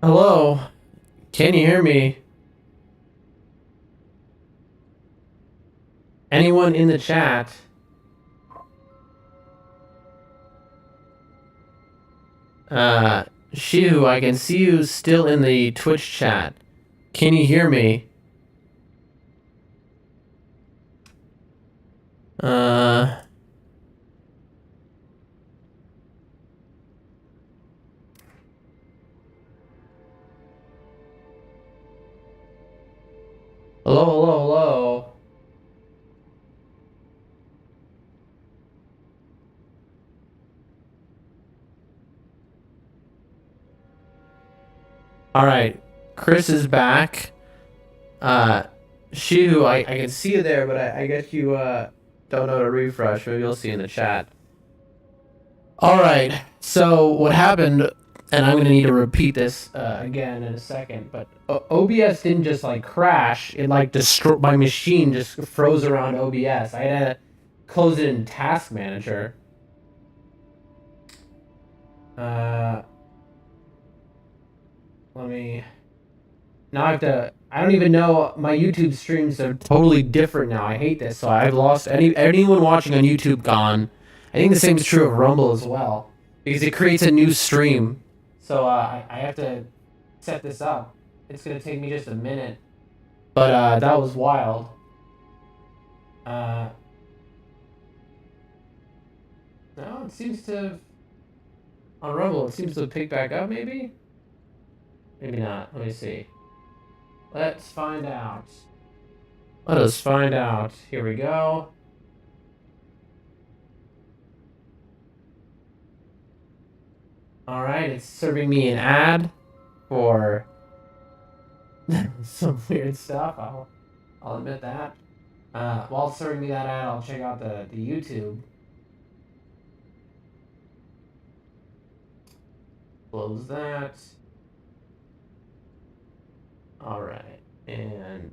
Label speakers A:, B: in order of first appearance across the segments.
A: Hello, can you hear me? Anyone in the chat? Uh, Shu, I can see you still in the Twitch chat. Can you hear me? Uh, hello, hello, hello. All right, Chris is back. Shu, I can see you there, but I guess you don't know to refresh. Maybe you'll see in the chat. All right. So what happened, and I'm gonna need to repeat this again in a second, but OBS didn't just like crash. It like destroyed my machine. Just froze around OBS. I had to close it in Task Manager. Let me. Now I have to. I don't even know. My YouTube streams are totally different now. I hate this. So I've lost anyone watching on YouTube gone. I think the same is true of Rumble as well, because it creates a new stream. So I have to set this up. It's gonna take me just a minute, but that was wild. No, it seems to on Rumble. It seems to pick back up. Maybe not. Let me see. Let's find out. Let us find out. Here we go. All right, it's serving me an ad for some weird stuff. I'll admit that. While it's serving me that ad, I'll check out the YouTube. Close that. All right, and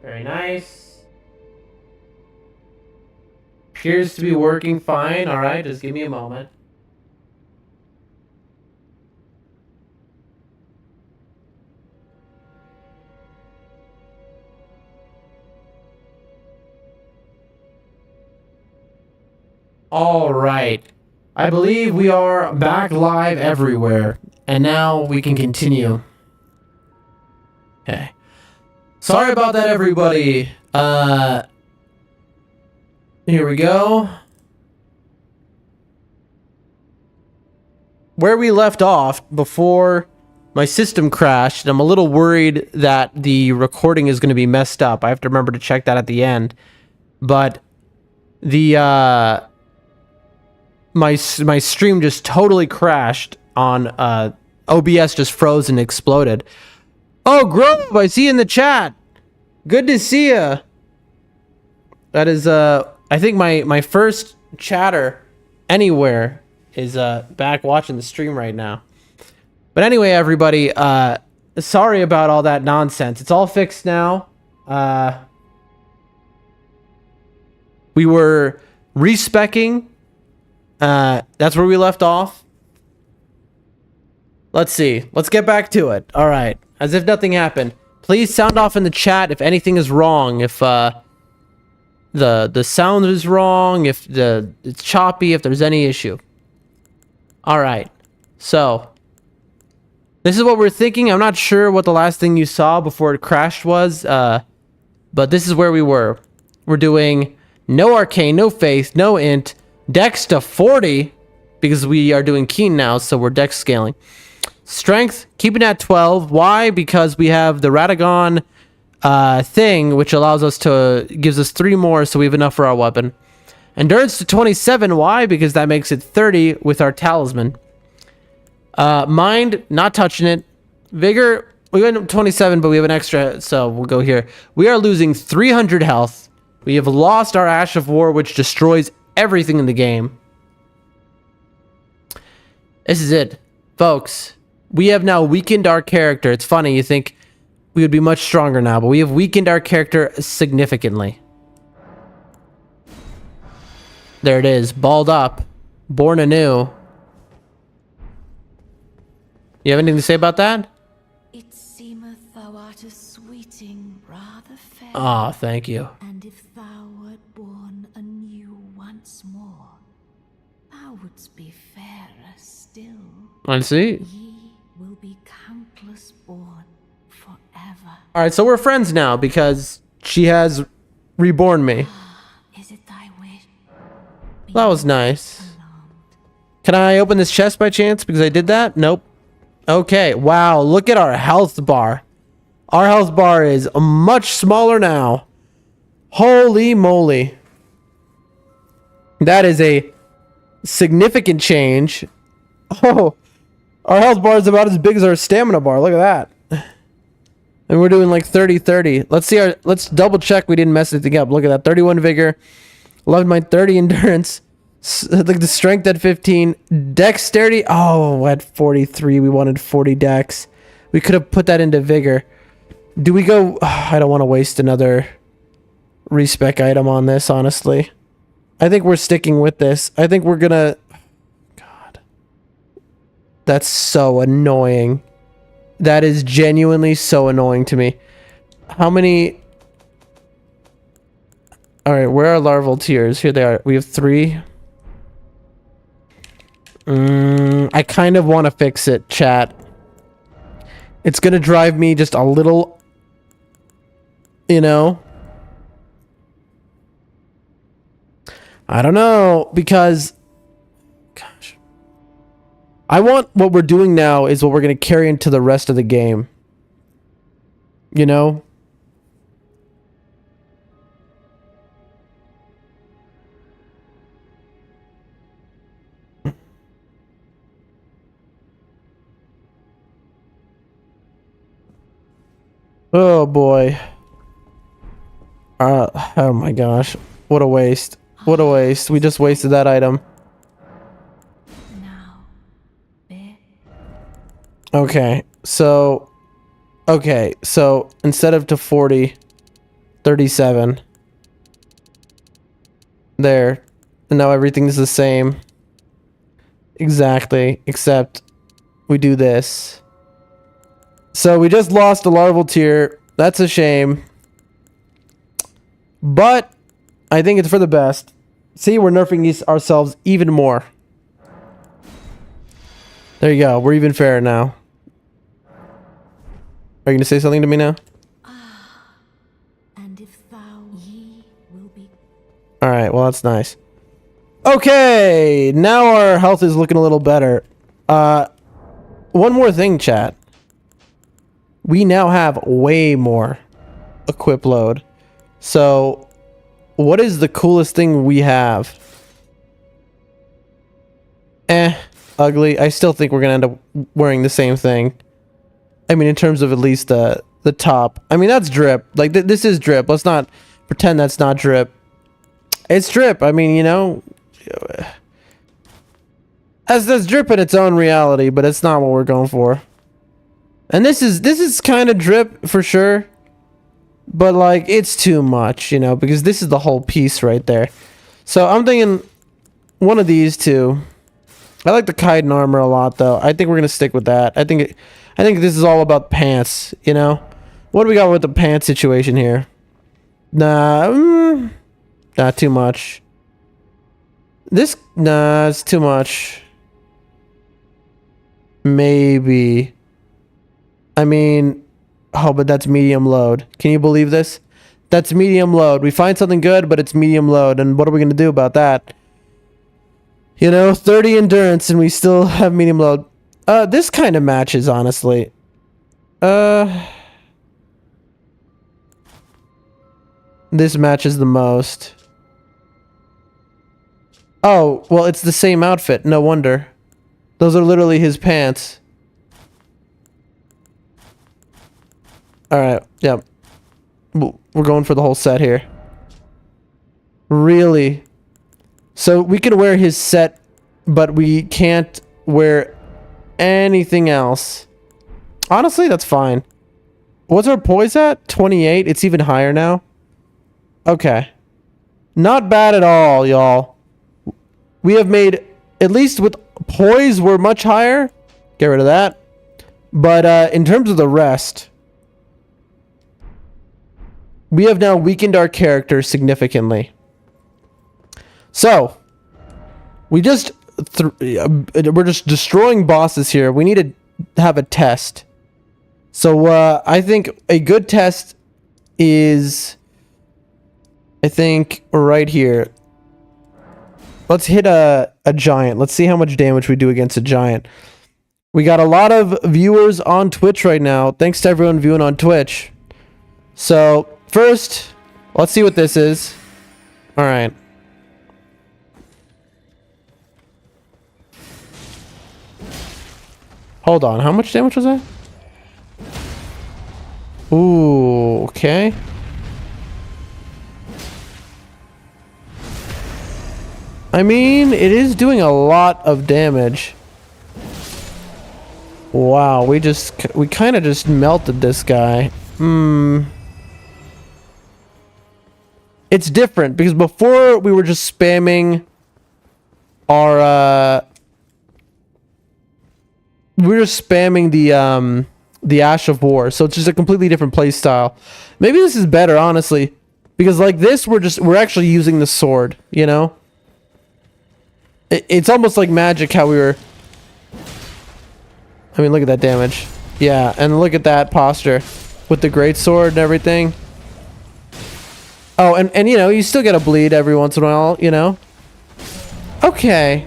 A: very nice. Appears to be working fine. All right, just give me a moment. All right. I believe we are back live everywhere, and now we can continue. Okay. Sorry about that, everybody. Here we go. Where we left off before my system crashed, and I'm a little worried that the recording is going to be messed up. I have to remember to check that at the end. But the my stream just totally crashed on OBS, just froze and exploded. Oh, Grove, I see you in the chat. Good to see you. That is I think my first chatter anywhere is back watching the stream right now. But anyway, everybody, sorry about all that nonsense. It's all fixed now. We were respecking. That's where we left off. Let's see. Let's get back to it. All right. As if nothing happened. Please sound off in the chat if anything is wrong. If the sound is wrong, if it's choppy, if there's any issue. All right. So this is what we're thinking. I'm not sure what the last thing you saw before it crashed was, but this is where we were. We're doing no arcane, no faith, no int, dex to 40 because we are doing keen now, so we're dex scaling. Strength, keeping at 12. Why? Because we have the Radagon thing, which allows us to, gives us 3 more, so we have enough for our weapon. Endurance to 27. Why? Because that makes it 30 with our talisman. Mind, not touching it. Vigor, we went 27, but we have an extra, so we'll go here. We are losing 300 health. We have lost our Ash of War, which destroys everything in the game. This is it, folks. We have now weakened our character. It's funny, you think we would be much stronger now, but we have weakened our character significantly. There it is, balled up, born anew. You have anything to say about that?
B: It seemeth thou art a sweeting rather fair.
A: Ah, thank you.
B: And if thou wert born anew once more, thou wouldst be fairer still.
A: I see.
B: Ye will be countless born forever.
A: Alright, so we're friends now because she has reborn me.
B: Is it thy wish?
A: That was nice.
B: Alarmed.
A: Can I open this chest by chance? Because I did that? Nope. Okay, wow, look at our health bar. Our health bar is much smaller now. Holy moly. That is a significant change. Oh, our health bar is about as big as our stamina bar. Look at that. And we're doing like 30-30. Let's double check we didn't mess anything up. Look at that. 31 vigor, 11 mind, 30 endurance. Like the strength at 15, dexterity. Oh, at 43, we wanted 40 dex. We could have put that into vigor. Do we go? I don't want to waste another respec item on this, honestly. I think we're sticking with this. I think we're gonna. God, that's so annoying. That is genuinely so annoying to me. How many? All right, where are larval tears? Here they are. We have 3. I kind of want to fix it, chat. It's gonna drive me just a little, you know. I don't know, because, gosh, I want what we're doing now is what we're gonna carry into the rest of the game. You know. Oh boy. Oh my gosh. What a waste. What a waste. We just wasted that item.
B: Now, bear.
A: Okay. So instead of to 40, 37. There. And now everything's the same. Exactly. Except we do this. So we just lost a larval tier. That's a shame. But I think it's for the best. See, we're nerfing ourselves even more. There you go. We're even fairer now. Are you going to say something to me now?
B: And if thou ye will be.
A: Alright, well that's nice. Okay, now our health is looking a little better. One more thing, chat. We now have way more equip load. So, what is the coolest thing we have? Ugly. I still think we're gonna end up wearing the same thing. I mean, in terms of at least the top. I mean, that's drip. Like, this is drip. Let's not pretend that's not drip. It's drip. I mean, you know, that's drip in its own reality, but it's not what we're going for. And this is kind of drip for sure, but like it's too much, you know, because this is the whole piece right there. So I'm thinking one of these two. I like the chitin armor a lot, though. I think we're gonna stick with that. I think this is all about pants, you know. What do we got with the pants situation here? Nah, not too much. Nah, it's too much. Maybe. I mean, oh, but that's medium load. Can you believe this? That's medium load. We find something good, but it's medium load. And what are we going to do about that? You know, 30 endurance and we still have medium load. This kind of matches, honestly. This matches the most. Oh, well, it's the same outfit. No wonder. Those are literally his pants. Alright, yep. We're going for the whole set here. Really? So we can wear his set, but we can't wear anything else. Honestly, that's fine. What's our poise at? 28? It's even higher now? Okay. Not bad at all, y'all. We have made, at least with poise, we're much higher. Get rid of that. But in terms of the rest, we have now weakened our character significantly. So, we're just destroying bosses here. We need to have a test. So, I think a good test is, I think, right here. Let's hit a giant. Let's see how much damage we do against a giant. We got a lot of viewers on Twitch right now. Thanks to everyone viewing on Twitch. So, first, let's see what this is. Alright. Hold on, how much damage was that? Ooh, okay. I mean, it is doing a lot of damage. Wow, we kind of just melted this guy. It's different because before we were just spamming our we were just spamming the Ash of War, so it's just a completely different play style. Maybe this is better, honestly, because like this we're actually using the sword, you know? It's almost like magic how we were. I mean, look at that damage. Yeah, and look at that posture with the great sword and everything. Oh, and you know, you still get a bleed every once in a while, you know? Okay.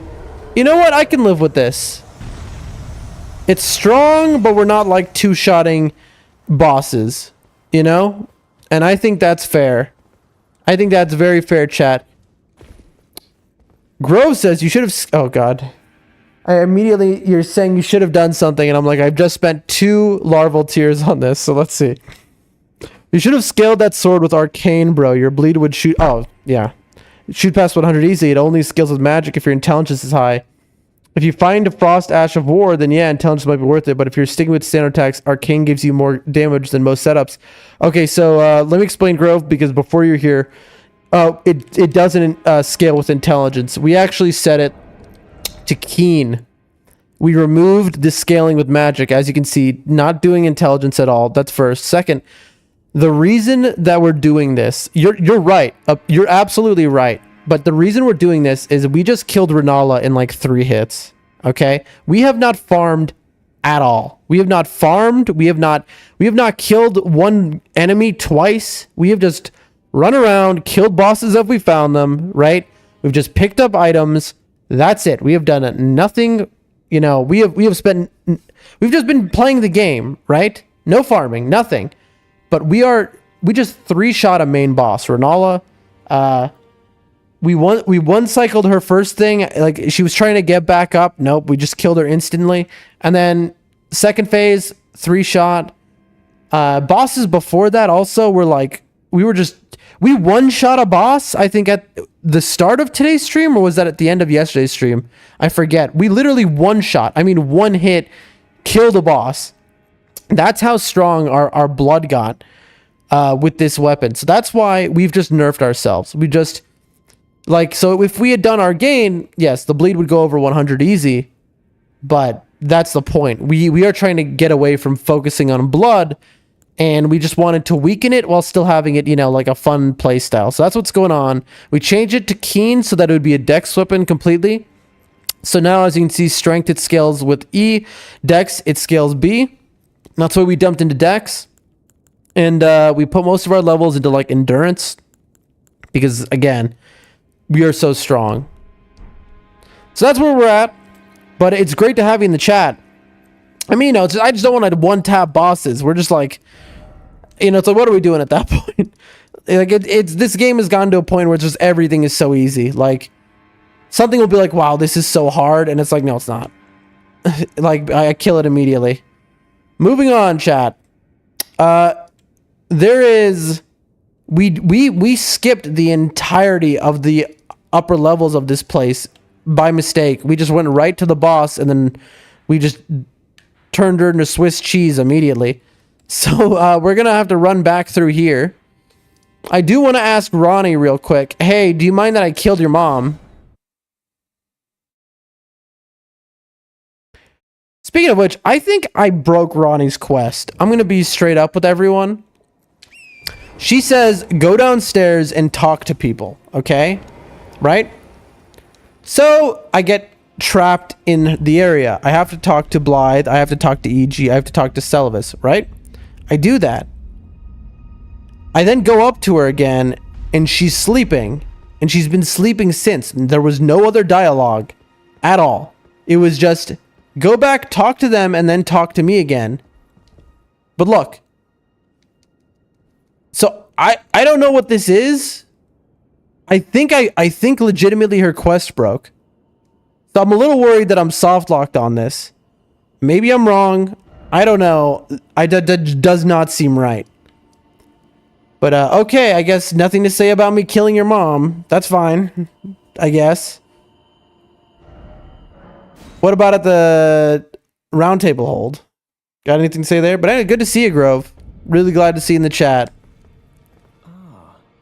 A: You know what? I can live with this. It's strong, but we're not like two-shotting bosses, you know? And I think that's fair. I think that's very fair, chat. Grove says you should have... Oh, God. You're saying you should have done something, and I'm like, I've just spent 2 larval tears on this, so let's see. You should have scaled that sword with arcane, bro. Your bleed would shoot... Oh, yeah. Shoot past 100 easy. It only scales with magic if your intelligence is high. If you find a Frost Ash of War, then yeah, intelligence might be worth it. But if you're sticking with standard attacks, arcane gives you more damage than most setups. Okay, so let me explain Grove, because before you're here, it doesn't scale with intelligence. We actually set it to keen. We removed the scaling with magic, as you can see, not doing intelligence at all. That's first. Second, the reason that we're doing this, you're right. You're absolutely right. But the reason we're doing this is we just killed Renala in like 3 hits. Okay? We have not farmed at all. We have not farmed. We have not killed one enemy twice. We have just run around, killed bosses if we found them, right? We've just picked up items. That's it. We have done nothing. You know, we've just been playing the game, right? No farming, nothing. But we just 3-shot a main boss, Renala. We one-cycled her first thing, like she was trying to get back up. Nope, we just killed her instantly. And then second phase, 3-shot. Bosses before that also were like, we one-shot a boss, I think at the start of today's stream, or was that at the end of yesterday's stream? I forget. We literally one-shot, I mean 1 hit, killed a boss. That's how strong our blood got with this weapon. So that's why we've just nerfed ourselves. We just... Like, so if we had done our gain, yes, the bleed would go over 100 easy, but that's the point. We are trying to get away from focusing on blood, and we just wanted to weaken it while still having it, you know, like a fun play style. So that's what's going on. We changed it to keen so that it would be a dex weapon completely. So now, as you can see, strength, it scales with E. Dex, it scales B. That's why we dumped into dex. And we put most of our levels into, like, endurance. Because, again... we are so strong. So that's where we're at. But it's great to have you in the chat. I mean, you know, I just don't want to one-tap bosses. We're just like... You know, it's like, what are we doing at that point? Like, this game has gotten to a point where it's just everything is so easy. Like, something will be like, wow, this is so hard. And it's like, no, it's not. Like, I kill it immediately. Moving on, chat. There is... We skipped the entirety of the upper levels of this place by mistake. We just went right to the boss, and then we just turned her into Swiss cheese immediately. So we're gonna have to run back through here. I do want to ask Ronnie real quick. Hey, do you mind that I killed your mom? Speaking of which, I think I broke Ronnie's quest. I'm going to be straight up with everyone. She says, go downstairs and talk to people, okay? Right? So, I get trapped in the area. I have to talk to Blythe. I have to talk to EG. I have to talk to Celavis, right? I do that. I then go up to her again, and she's sleeping. And she's been sleeping since. There was no other dialogue at all. It was just, go back, talk to them, and then talk to me again. But look. So, I don't know what this is. I think legitimately her quest broke. So I'm a little worried that I'm soft locked on this. Maybe I'm wrong. I don't know. That does not seem right. But okay, I guess nothing to say about me killing your mom. That's fine, I guess. What about at the round table hold? Got anything to say there? But anyway, good to see you, Grove. Really glad to see you in the chat.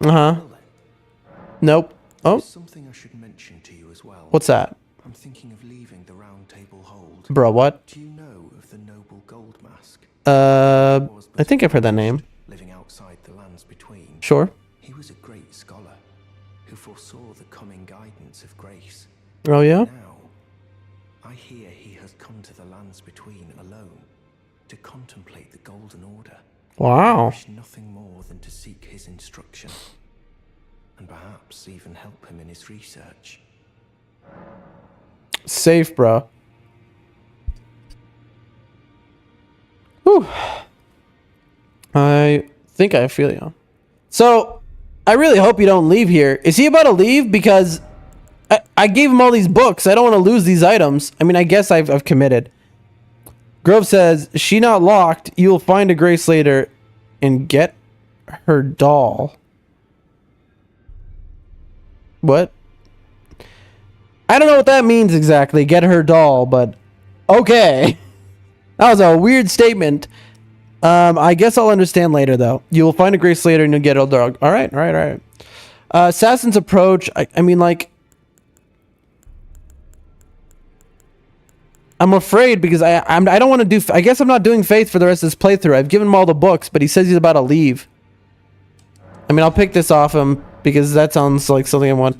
A: Uh-huh. Nope. Oh.
C: Something I should mention to you as well.
A: What's that?
C: I'm thinking of leaving the round table hold.
A: Bro, what?
C: Do you know of the noble Gold Mask?
A: I think I've heard that name.
C: Living outside the lands between.
A: Sure.
C: He was a great scholar who foresaw the coming guidance of grace.
A: Oh, yeah?
C: Now, I hear he has come to the lands between alone to contemplate the Golden Order.
A: Wow.
C: I wish nothing more than to seek his instruction and perhaps even help him in his research.
A: Safe, bro. Whew. I think I feel you. So, I really hope you don't leave here. Is he about to leave? Because I gave him all these books. I don't want to lose these items. I mean, I guess I've committed. Grove says, she not locked. You will find a grace later and get her doll. What? I don't know what that means exactly, get her doll, but okay. That was a weird statement. I guess I'll understand later, though. You will find a grace later and you'll get her dog. All right. Assassin's Approach, I mean, like, I'm afraid because I don't want to do... I guess I'm not doing Faith for the rest of this playthrough. I've given him all the books, but he says he's about to leave. I mean, I'll pick this off him because that sounds like something I want.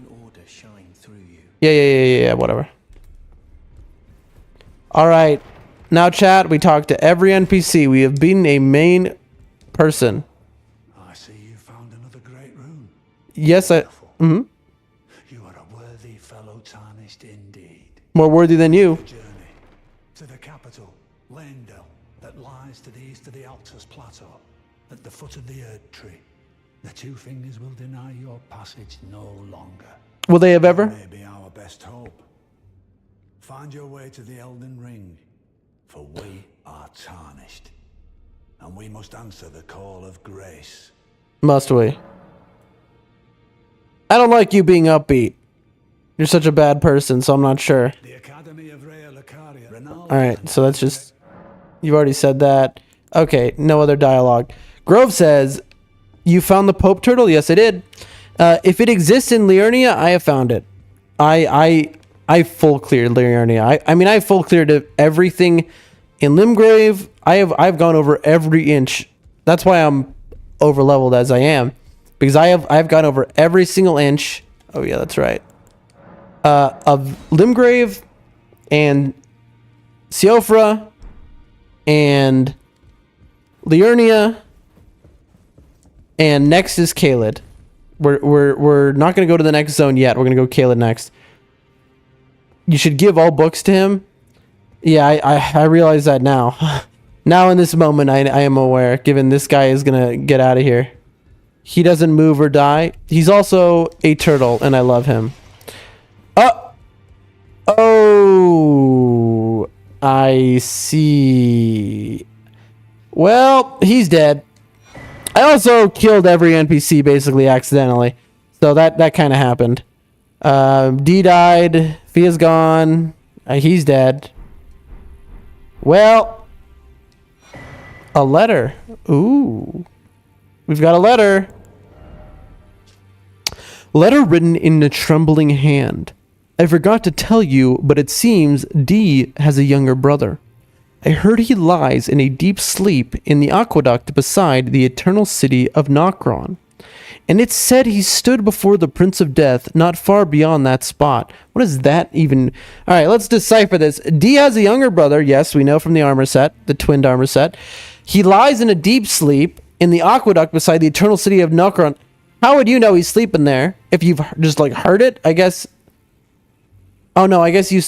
A: Yeah, whatever. All right. Now, chat, we talked to every NPC. We have been a main person.
D: I see you found another great rune.
A: Yes, Mm-hmm.
D: You are a worthy fellow tarnished indeed.
A: More worthy than you.
D: Journey to the capital, Landell, that lies to the east of the Altus Plateau, at the foot of the Erd Tree. The two fingers will deny your passage no longer.
A: Will they have ever?
D: That may be our best hope. Find your way to the Elden Ring, for we are tarnished, and we must answer the call of grace.
A: Must we? I don't like you being upbeat. You're such a bad person, so I'm not sure.
D: The Academy of Rhea Lucaria.
A: Alright, so that's just... You've already said that. Okay, no other dialogue. Grove says, you found the Pope Turtle? Yes, I did. If it exists in Liurnia, I have found it. I full cleared Liurnia. I mean, I full cleared everything in Limgrave. I've gone over every inch. That's why I'm over leveled as I am, because I've gone over every single inch. Oh yeah, that's right. Of Limgrave and Siofra and Liurnia, and next is Caelid. We're not going to go to the next zone yet. We're going to go Caelid next. You should give all books to him. Yeah, I realize that now. Now in this moment, I am aware, given this guy is going to get out of here. He doesn't move or die. He's also a turtle, and I love him. Oh, I see. Well, he's dead. I also killed every NPC basically accidentally. So that kind of happened. D died. Fia's gone. He's dead. Well, a letter. Ooh. We've got a letter. Letter written in a trembling hand. I forgot to tell you, but it seems D has a younger brother. I heard he lies in a deep sleep in the aqueduct beside the eternal city of Nokron. And it said he stood before the Prince of Death not far beyond that spot. What does that even... Alright, let's decipher this. D has a younger brother, yes, we know from the armor set, the twinned armor set. He lies in a deep sleep in the aqueduct beside the eternal city of Nokron. How would you know he's sleeping there? If you've just, like, heard it, I guess... Oh, no, I guess you...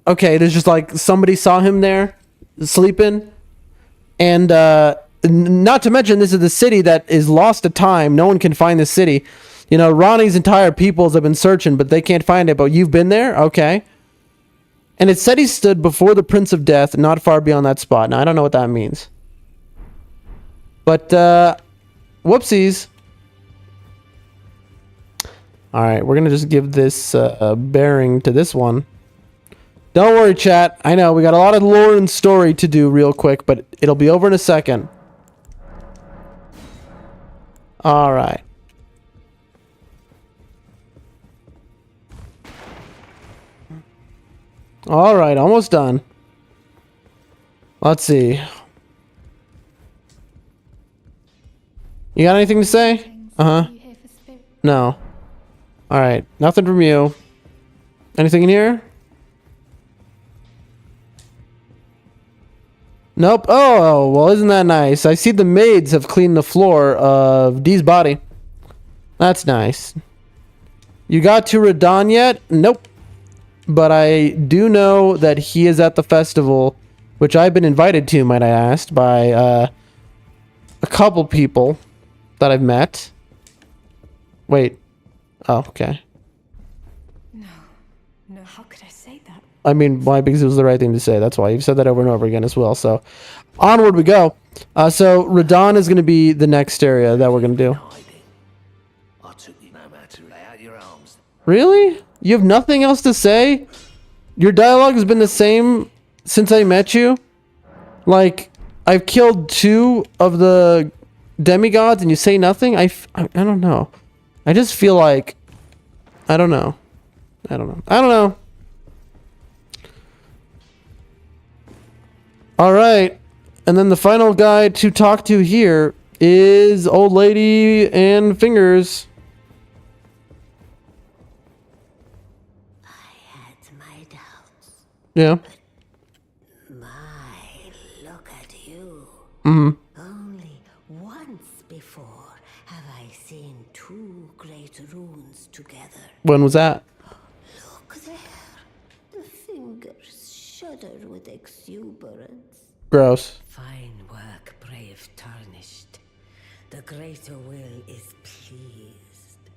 A: Okay, there's just, like, somebody saw him there, sleeping. And, not to mention, this is the city that is lost to time. No one can find this city. You know, Ronnie's entire peoples have been searching, but they can't find it. But you've been there? Okay. And it said he stood before the Prince of Death, not far beyond that spot. Now, I don't know what that means. But, whoopsies. Alright, we're going to just give this bearing to this one. Don't worry, chat. I know, we got a lot of lore and story to do real quick, but it'll be over in a second. Alright. Alright, almost done. Let's see. You got anything to say? Uh-huh. No. Alright, nothing from you. Anything in here? Nope. Oh, well, isn't that nice? I see the maids have cleaned the floor of Dee's body. That's nice. You got to Radon yet? Nope. But I do know that he is at the festival, which I've been invited to, might I ask, by a couple people that I've met. Wait. Oh, okay.
B: No, how could I say that?
A: I mean, why? Because it was the right thing to say. That's why. You've said that over and over again as well. So, onward we go. So, Radon is going to be the next area that we're going to do.
C: I took you no matter lay out your arms.
A: Really? You have nothing else to say? Your dialogue has been the same since I met you? Like, I've killed 2 of the demigods and you say nothing? I don't know. I just feel like... I don't know. Alright. And then the final guy to talk to here is Old Lady and Fingers.
E: I had my doubts.
A: Yeah.
E: My, look at you.
A: Mm-hmm.
E: Only once before have I seen 2 great runes together.
A: When was that?
E: Look there. The fingers shudder with exuberance.
A: Gross.
E: Fine work, brave tarnished. The greater will is pleased.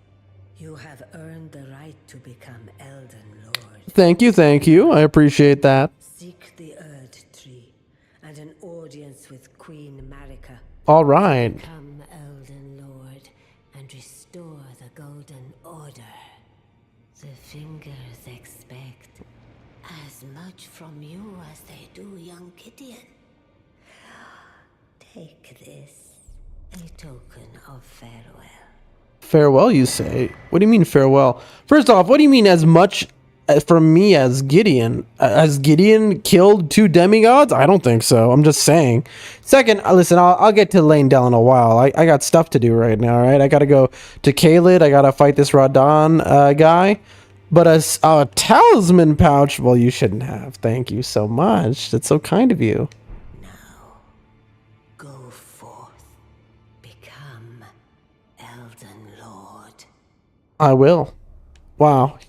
E: You have earned the right to become Elden Lord.
A: Thank you. I appreciate that.
E: Seek the Erd Tree and an audience with Queen Marika.
A: Alright.
E: Become Elden Lord and restore the Golden Order. The fingers expect as much from you as they do young Gideon. Take this, a token of farewell.
A: Farewell, you say? What do you mean farewell? First off, what do you mean as much from me as Gideon? Has Gideon killed 2 demigods? I don't think so. I'm just saying. Second, listen, I'll get to Leyndell in a while. I got stuff to do right now, right? I gotta go to Caelid. I gotta fight this Radon guy. But a talisman pouch, well, you shouldn't have. Thank you so much. That's so kind of you.
E: Go forth. Become Elden Lord.
A: I will. Wow.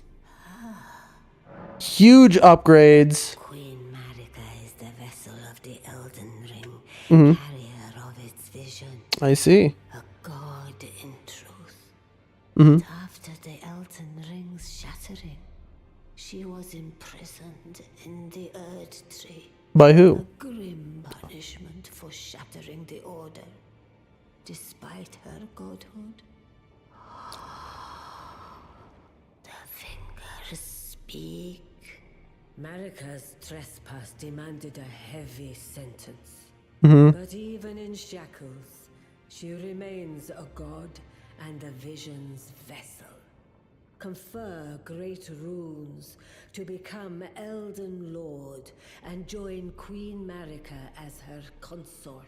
A: Huge upgrades.
E: Queen Marika is the vessel of the Elden Ring, carrier of its vision.
A: I see.
E: A god in truth.
A: Mm-hmm.
E: After the Elden Ring's shattering, she was imprisoned in the Erd Tree.
A: By
E: A
A: who?
E: grim punishment for shattering the Order, despite her godhood. The fingers speak. Marika's trespass demanded a heavy sentence. But even in shackles, she remains a god and the vision's vessel. confer great runes to become Elden Lord and join Queen Marika as her consort.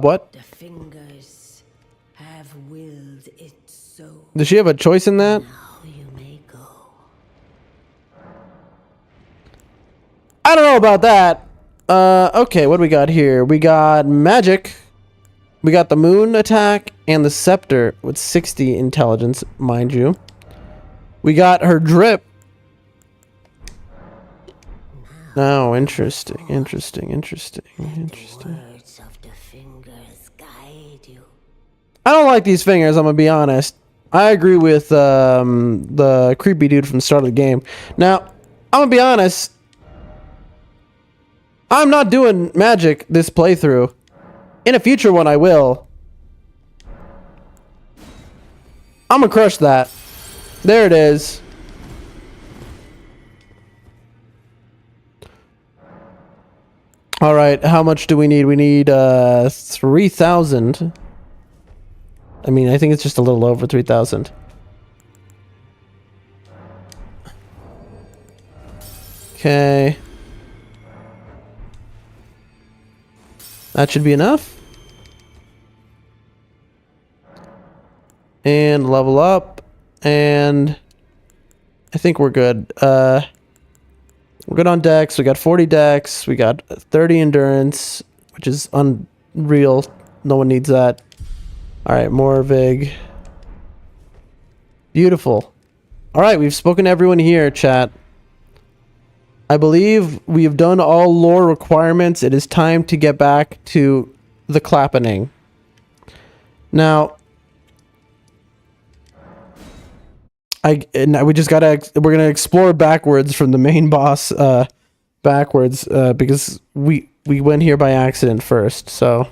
A: What?
E: The fingers have willed it so.
A: Does she have a choice in that?
E: Now you may go.
A: I don't know about that. Okay, what do we got here? We got magic. We got the moon attack and the scepter with 60 intelligence, mind you. We got her drip. Oh, interesting.
E: Words of the fingers guide you.
A: I don't like these fingers, I'm gonna be honest. I agree with the creepy dude from the start of the game. Now, I'm gonna be honest. I'm not doing magic this playthrough. In a future one, I will. I'm gonna crush that. There it is. All right, how much do we need? We need 3,000. I mean, I think it's just a little over 3,000. Okay. That should be enough. And level up. And I think we're good. We're good on dex. We got 40 dex. We got 30 endurance, which is unreal. No one needs that. All right, more Vig. Beautiful. All right, we've spoken to everyone here, chat. I believe we have done all lore requirements. It is time to get back to the clappening. Now, we're gonna explore backwards from the main boss, backwards, because we went here by accident first. So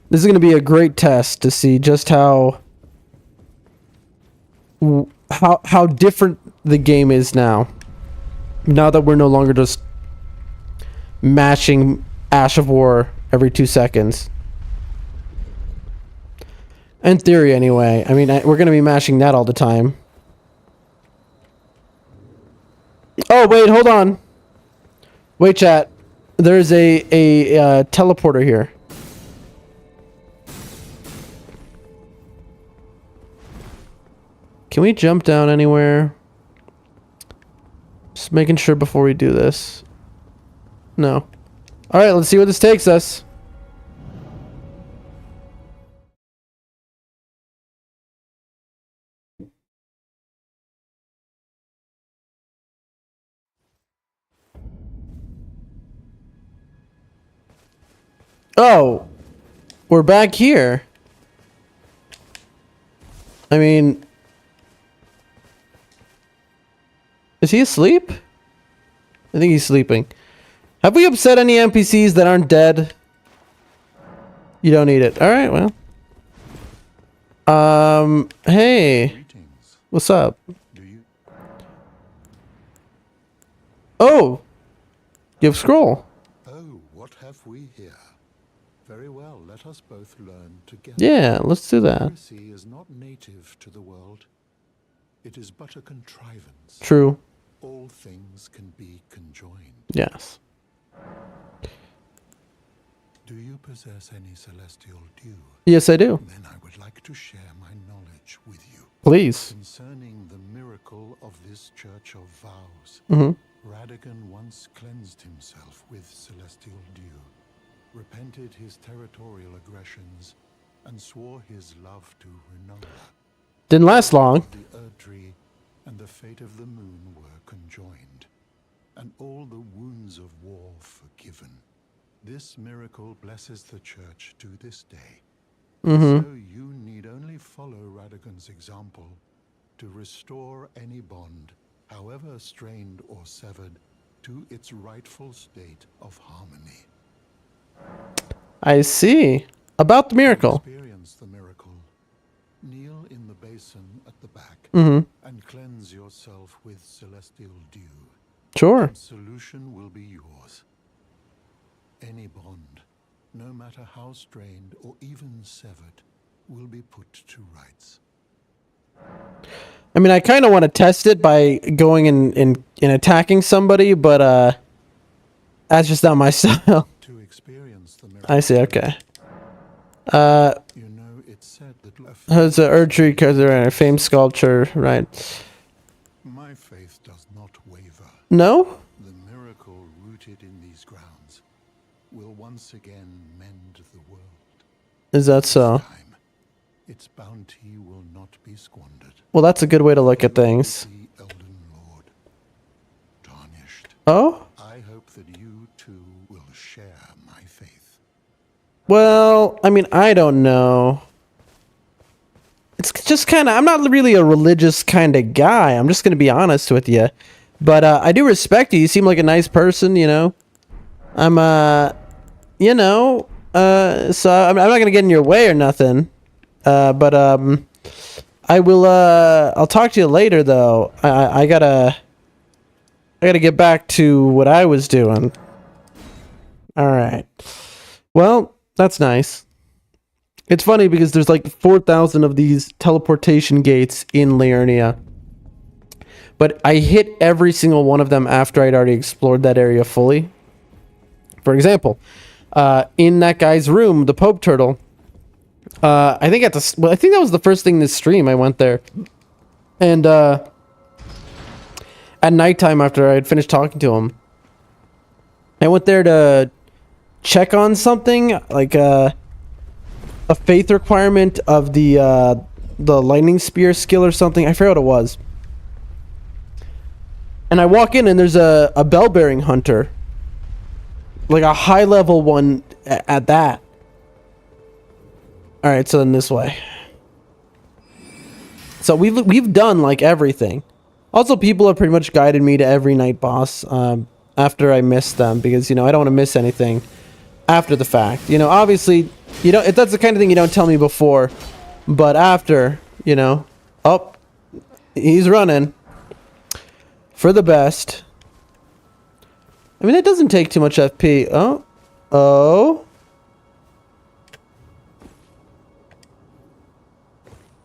A: this is gonna be a great test to see just how different the game is now. Now that we're no longer just mashing Ash of War every 2 seconds. In theory, anyway. I mean, we're going to be mashing that all the time. Oh, wait, hold on. Wait, chat. There's a teleporter here. Can we jump down anywhere? Just making sure before we do this. No. All right, let's see where this takes us. Oh, we're back here. I mean, is he asleep? I think he's sleeping. Have we upset any NPCs that aren't dead? You don't need it. All right, well. Hey.
D: Greetings.
A: What's up?
D: Do you?
A: Oh, you have scroll.
D: Oh, what have we here? Very well, let us both learn together.
A: Yeah, let's do that.
D: Heresy is not native to the world. It is but a contrivance.
A: True.
D: All things can be conjoined.
A: Yes.
D: Do you possess any celestial dew?
A: Yes, I do.
D: Then I would like to share my knowledge with you.
A: Please.
D: Concerning the miracle of this Church of Vows, Radagon once cleansed himself with celestial dew, repented his territorial aggressions, and swore his love to Renola.
A: Didn't last long.
D: The Erdtree and the fate of the moon were conjoined, and all the wounds of war forgiven. This miracle blesses the Church to this day. So you need only follow Radagon's example to restore any bond, however strained or severed, to its rightful state of harmony.
A: I see. About the miracle.
D: Experience the miracle. Kneel in the basin at the back and cleanse yourself with celestial dew.
A: Sure.
D: Solution will be yours. Any bond, no matter how strained or even severed, will be put to rights.
A: I mean, I kind of want to test it by going and attacking somebody, but that's just not my style.
D: To experience the miracle.
A: I see. Okay.
D: You know, it's said that
A: It's an archery because they're a famed sculpture, right?
D: my faith does not waver.
A: No.
D: The miracle rooted in these grounds will once again mend the world.
A: Is that so?
D: This time, its bounty will not be squandered.
A: Well, that's a good way to look at things.
D: The Elden Lord tarnished.
A: Oh?
D: I hope that you too will share my faith.
A: Well, I mean, I don't know. It's just kind of, I'm not really a religious kind of guy. I'm just going to be honest with you. But I do respect you. You seem like a nice person, you know. I'm, you know, so I'm not going to get in your way or nothing. But I will, I'll talk to you later, though. I gotta get back to what I was doing. All right. Well, that's nice. It's funny because there's like 4,000 of these teleportation gates in Liurnia. But I hit every single one of them after I'd already explored that area fully. For example, in that guy's room, the Pope Turtle, I think I think that was the first thing this stream I went there. And at nighttime after I had finished talking to him, I went there to check on something, like a faith requirement of the lightning spear skill or something. I forget what it was. And I walk in and there's a bell-bearing hunter. Like a high-level one at that. Alright, so then this way. So we've done like everything. Also, people have pretty much guided me to every night boss after I missed them. Because, you know, I don't want to miss anything after the fact. You know, obviously, you know, that's the kind of thing you don't tell me before. But after, you know. Oh, he's running. For the best. I mean, it doesn't take too much FP. Oh. Oh.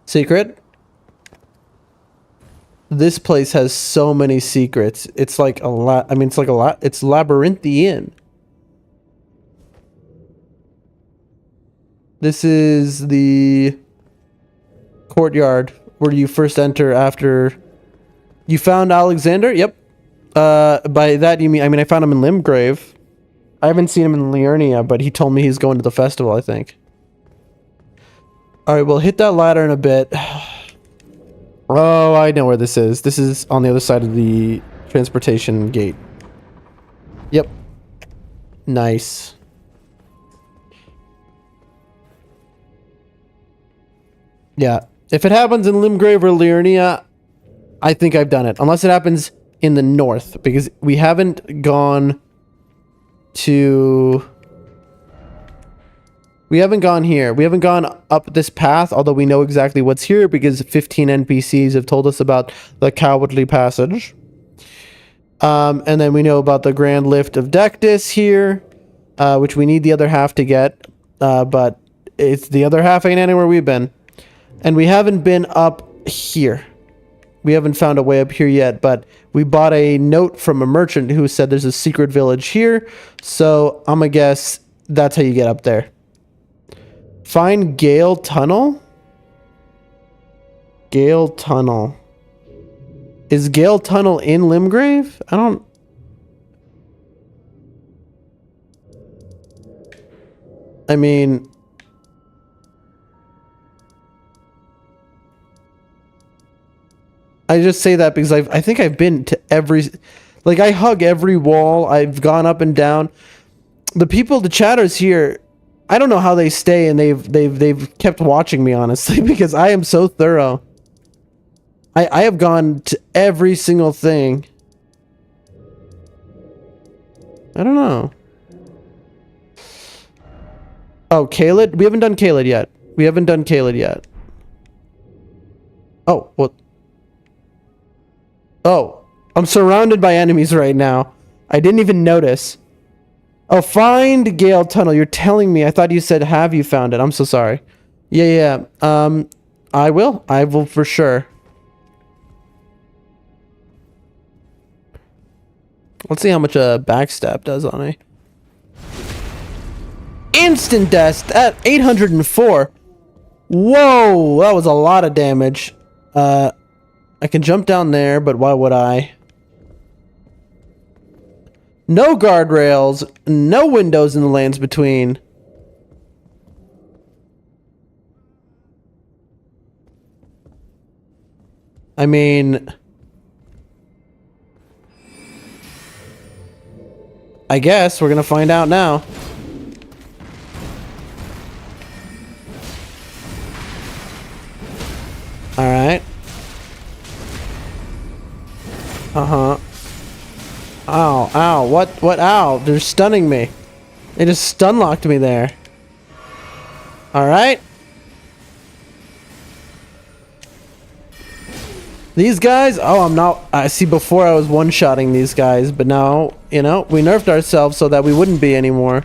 A: Secret. This place has so many secrets. It's like a lot. I mean, it's like a lot. It's labyrinthian. This is the courtyard where you first enter after you found Alexander. Yep. By that you mean, I found him in Limgrave. I haven't seen him in Liurnia, but he told me he's going to the festival, I think. Alright, we'll hit that ladder in a bit. Oh, I know where this is. This is on the other side of the transportation gate. Yep. Nice. Yeah. If it happens in Limgrave or Liurnia, I think I've done it. Unless it happens in the north, because we haven't gone to... We haven't gone here. We haven't gone up this path, although we know exactly what's here because 15 NPCs have told us about the Cowardly Passage. And then we know about the Grand Lift of Dectus here, which we need the other half to get. But it's the other half ain't anywhere we've been. And we haven't been up here. We haven't found a way up here yet, but we bought a note from a merchant who said there's a secret village here. So I'm gonna guess that's how you get up there. Find Gale Tunnel? Gale Tunnel. Is Gale Tunnel in Limgrave? I don't... I mean... I just say that because I think I've been to every... Like, I hug every wall. I've gone up and down. The people, the chatters here... I don't know how they stay, and they've kept watching me, honestly, because I am so thorough. I have gone to every single thing. I don't know. Oh, Caelid? We haven't done Caelid yet. We haven't done Caelid yet. Oh, what? Oh, I'm surrounded by enemies right now. I didn't even notice. Oh, find Gale Tunnel. You're telling me. I thought you said have you found it. I'm so sorry. Yeah. I will. I will for sure. Let's see how much a backstab does on me. Instant death at 804. Whoa, that was a lot of damage. I can jump down there, but why would I? No guardrails, no windows in the lands between. I mean, I guess we're gonna find out now. All right. Uh-huh. Ow, ow, what, ow, they're stunning me. They just stun locked me there. All right. These guys, oh, I'm not, I see before I was one-shotting these guys, but now, you know, we nerfed ourselves so that we wouldn't be anymore.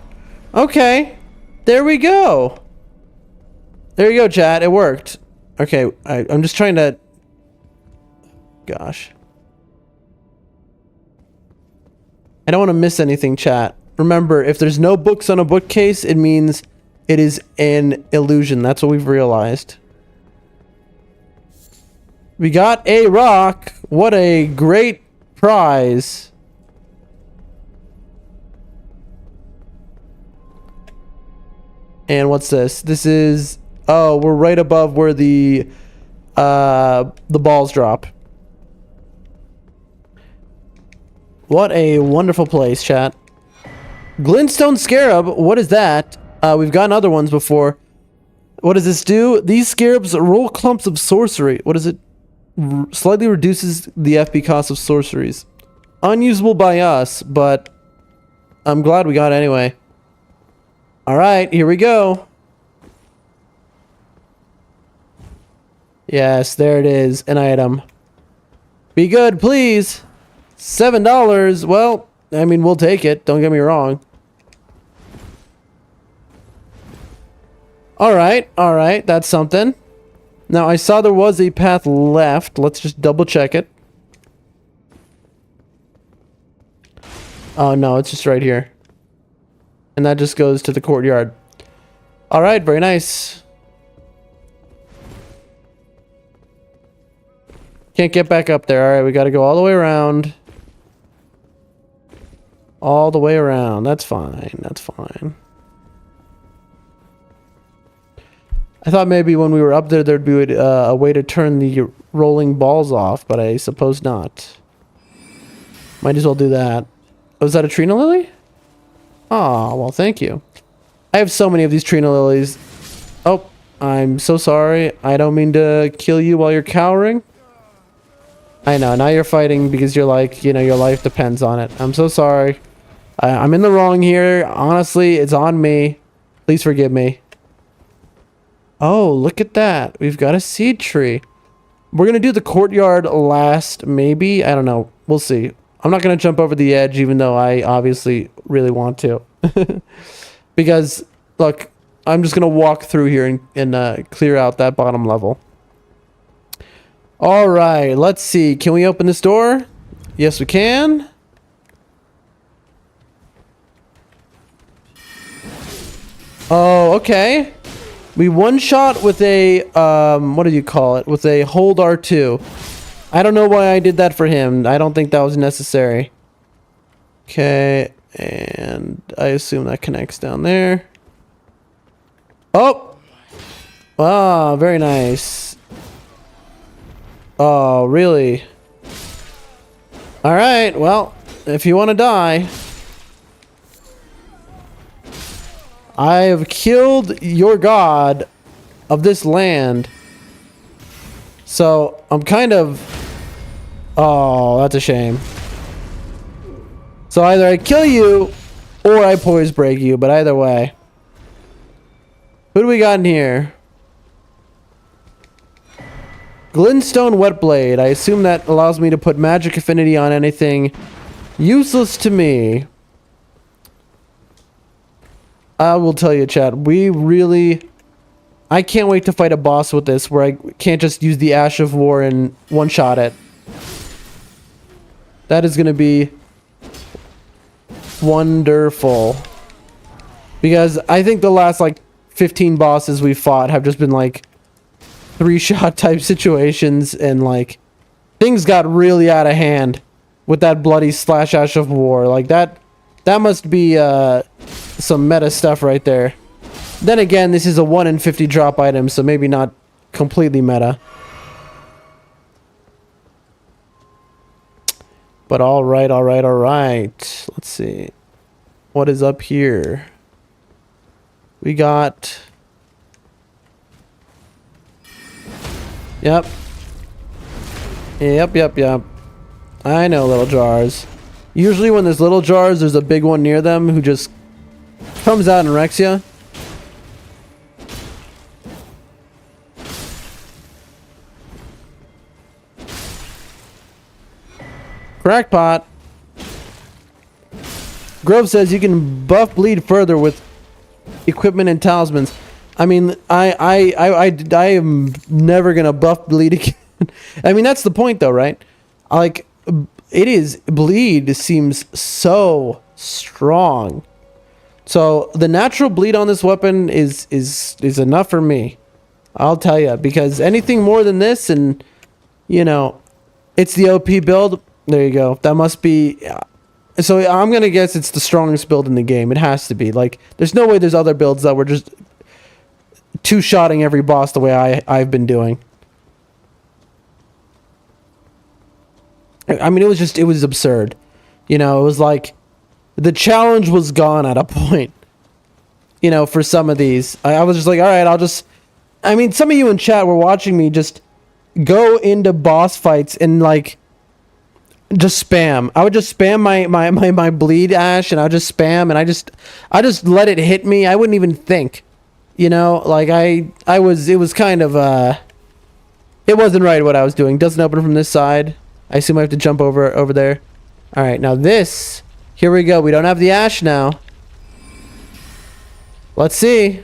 A: Okay, there we go. There you go, chat, it worked. Okay, I'm just trying to, gosh. I don't want to miss anything, chat. Remember, if there's no books on a bookcase, it means it is an illusion. That's what we've realized. We got a rock. What a great prize. And what's this? This is... Oh, we're right above where the balls drop. What a wonderful place, chat. Glintstone Scarab, what is that? We've gotten other ones before. What does this do? These scarabs roll clumps of sorcery. What is it? Slightly reduces the FP cost of sorceries. Unusable by us, but I'm glad we got it anyway. Alright, here we go. Yes, there it is. An item. Be good, please. $7. Well, I mean, we'll take it. Don't get me wrong. Alright, alright. That's something. Now, I saw there was a path left. Let's just double check it. Oh, no. It's just right here. And that just goes to the courtyard. Alright, very nice. Can't get back up there. Alright, we gotta go all the way around. All the way around. That's fine. That's fine. I thought maybe when we were up there, there'd be a way to turn the rolling balls off, but I suppose not. Might as well do that. Oh, is that a Trina Lily? Oh, well, thank you. I have so many of these Trina Lilies. Oh, I'm so sorry. I don't mean to kill you while you're cowering. I know, now you're fighting because you're like, you know, your life depends on it. I'm so sorry. I'm in the wrong here. Honestly, it's on me. Please forgive me. Oh, look at that. We've got a seed tree. We're going to do the courtyard last, maybe. I don't know. We'll see. I'm not going to jump over the edge, even though I obviously really want to. Because, look, I'm just going to walk through here and clear out that bottom level. All right, let's see. Can we open this door? Yes, we can. Oh, okay. We one-shot with a, what do you call it? With a hold R2. I don't know why I did that for him. I don't think that was necessary. Okay, and I assume that connects down there. Oh! Ah, very nice. Oh, really? Alright, well, if you want to die... I have killed your god of this land. So, I'm kind of... Oh, that's a shame. So either I kill you, or I poise break you, but either way. Who do we got in here? Glintstone Whetblade. I assume that allows me to put magic affinity on anything useless to me. I will tell you, Chad, I can't wait to fight a boss with this where I can't just use the Ash of War and one-shot it. That is going to be wonderful. Because I think the last, like, 15 bosses we fought have just been, like, 3-shot type situations, and, like, things got really out of hand with that bloody slash Ash of War. Like, that must be, some meta stuff right there. Then again, this is a 1 in 50 drop item, so maybe not completely meta. But alright. Let's see. What is up here? We got... Yep. I know little jars. Usually when there's little jars, there's a big one near them who just comes out and wrecks you. Crackpot. Grove says you can buff bleed further with equipment and talismans. I mean, I am never gonna buff bleed again. I mean, that's the point though, right? Like, bleed seems so strong. So the natural bleed on this weapon is enough for me. I'll tell you, because anything more than this, and you know, it's the OP build. There you go. That must be. So I'm gonna guess it's the strongest build in the game. It has to be. Like, there's no way there's other builds that were just two-shotting every boss the way I've been doing. I mean, it was absurd. You know, it was like the challenge was gone at a point. You know, for some of these, I was just like, all right, I mean, some of you in chat were watching me just go into boss fights and like just spam. I would just spam my bleed ash, and I would just spam, and I just let it hit me. I wouldn't even think. You know, like it was kind of it wasn't right what I was doing. Doesn't open from this side. I assume I have to jump over there. All right, now this. Here we go. We don't have the ash now. Let's see.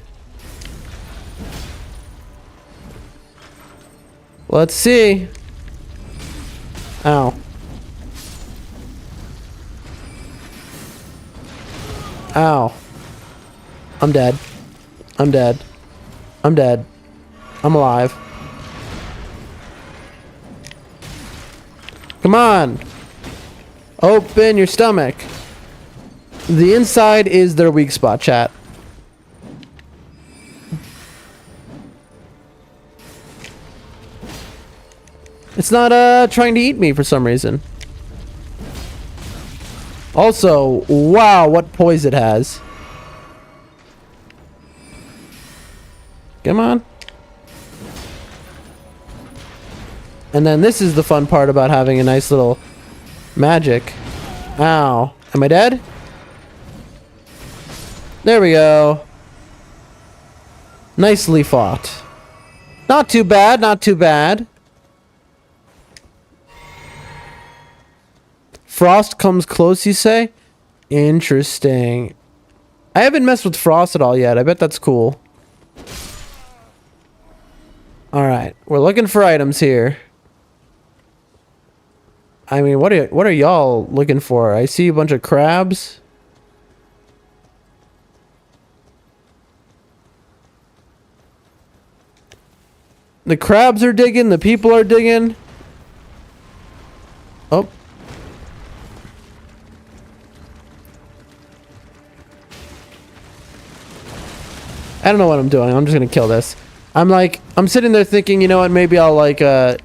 A: Let's see. Ow. Ow. I'm dead. I'm dead. I'm dead. I'm alive. Come on. Open your stomach. The inside is their weak spot, chat. It's not trying to eat me for some reason. Also, wow, what poise it has. Come on. And then this is the fun part about having a nice little magic. Ow. Am I dead? There we go. Nicely fought. Not too bad, not too bad. Frost comes close, you say? Interesting. I haven't messed with Frost at all yet. I bet that's cool. Alright, we're looking for items here. I mean, what are y'all looking for? I see a bunch of crabs. The crabs are digging, the people are digging. Oh. I don't know what I'm doing. I'm just gonna kill this. I'm sitting there thinking, you know what, maybe I'll like just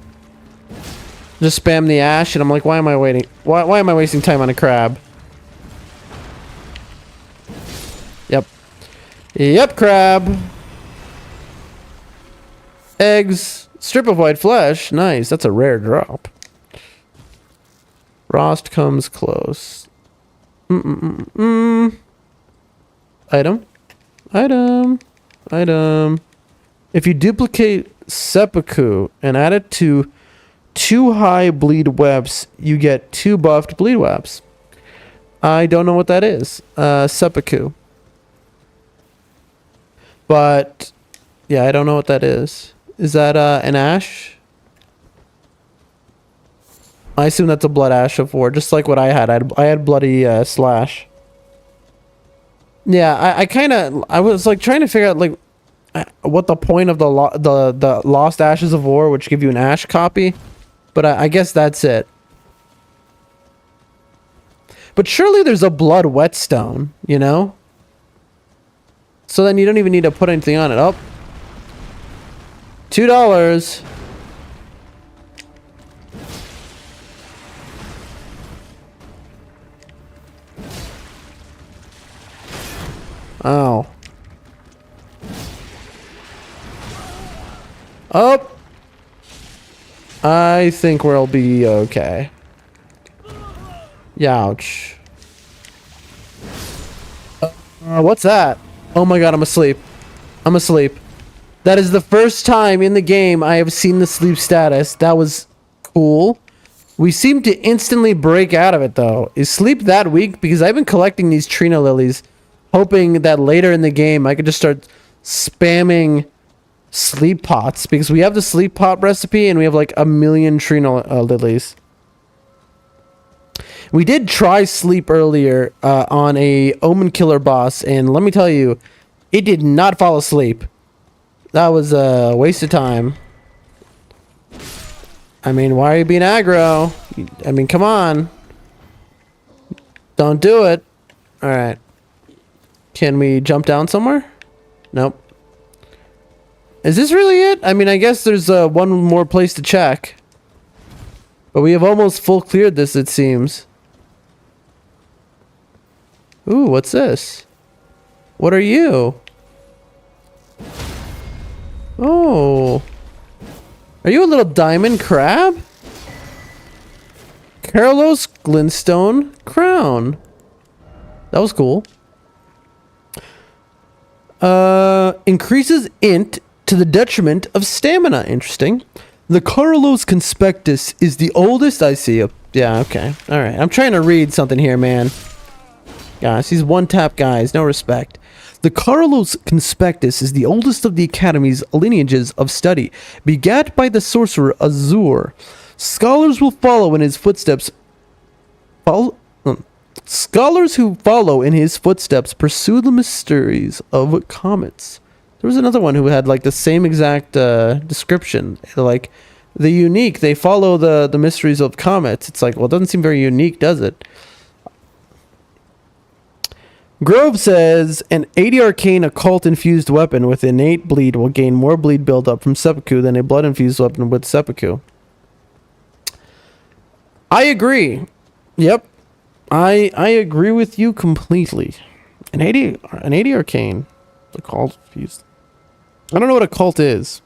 A: spam the ash, and I'm like, why am I waiting? Why am I wasting time on a crab? Yep. Yep, crab. Eggs. Strip of white flesh. Nice. That's a rare drop. Frost comes close. Item. Item. If you duplicate seppuku and add it to 2 high bleed webs, you get 2 buffed bleed webs. I don't know what that is. Seppuku. But yeah, I don't know what that is. Is that an ash? I assume that's a blood ash of war, just like what I had. I had bloody slash. Yeah, I was like trying to figure out like what the point of the lost ashes of war, which give you an ash copy, but I guess that's it. But surely there's a blood whetstone, you know? So then you don't even need to put anything on it. Oh. $2. Oh. Oh. I think we'll be okay. Youch. What's that? Oh my god, I'm asleep. I'm asleep. That is the first time in the game I have seen the sleep status. That was cool. We seem to instantly break out of it, though. Is sleep that weak? Because I've been collecting these Trina lilies, hoping that later in the game I could just start spamming sleep pots. Because we have the sleep pot recipe and we have like a million Trina lilies. We did try sleep earlier on a Omen Killer boss, and let me tell you, it did not fall asleep. That was a waste of time. I mean, why are you being aggro? I mean, come on. Don't do it. Alright. Can we jump down somewhere? Nope. Is this really it? I mean, I guess there's one more place to check. But we have almost full cleared this, it seems. Ooh, what's this? What are you? Oh. Are you a little diamond crab? Carlos Glintstone crown. That was cool. Increases int to the detriment of stamina. Interesting. The Carlos Conspectus is the oldest. I see. Yeah, okay. Alright. I'm trying to read something here, man. Guys, these one-tap guys. No respect. The Carlos Conspectus is the oldest of the Academy's lineages of study, begat by the sorcerer Azur. Scholars will follow in his footsteps. Scholars who follow in his footsteps pursue the mysteries of comets. There was another one who had like the same exact description. Like the unique, they follow the mysteries of comets. It's like, well, it doesn't seem very unique, does it? Grove says, an 80 arcane occult-infused weapon with innate bleed will gain more bleed buildup from seppuku than a blood-infused weapon with seppuku. I agree. Yep. I agree with you completely. An 80 arcane occult-infused. I don't know what occult is.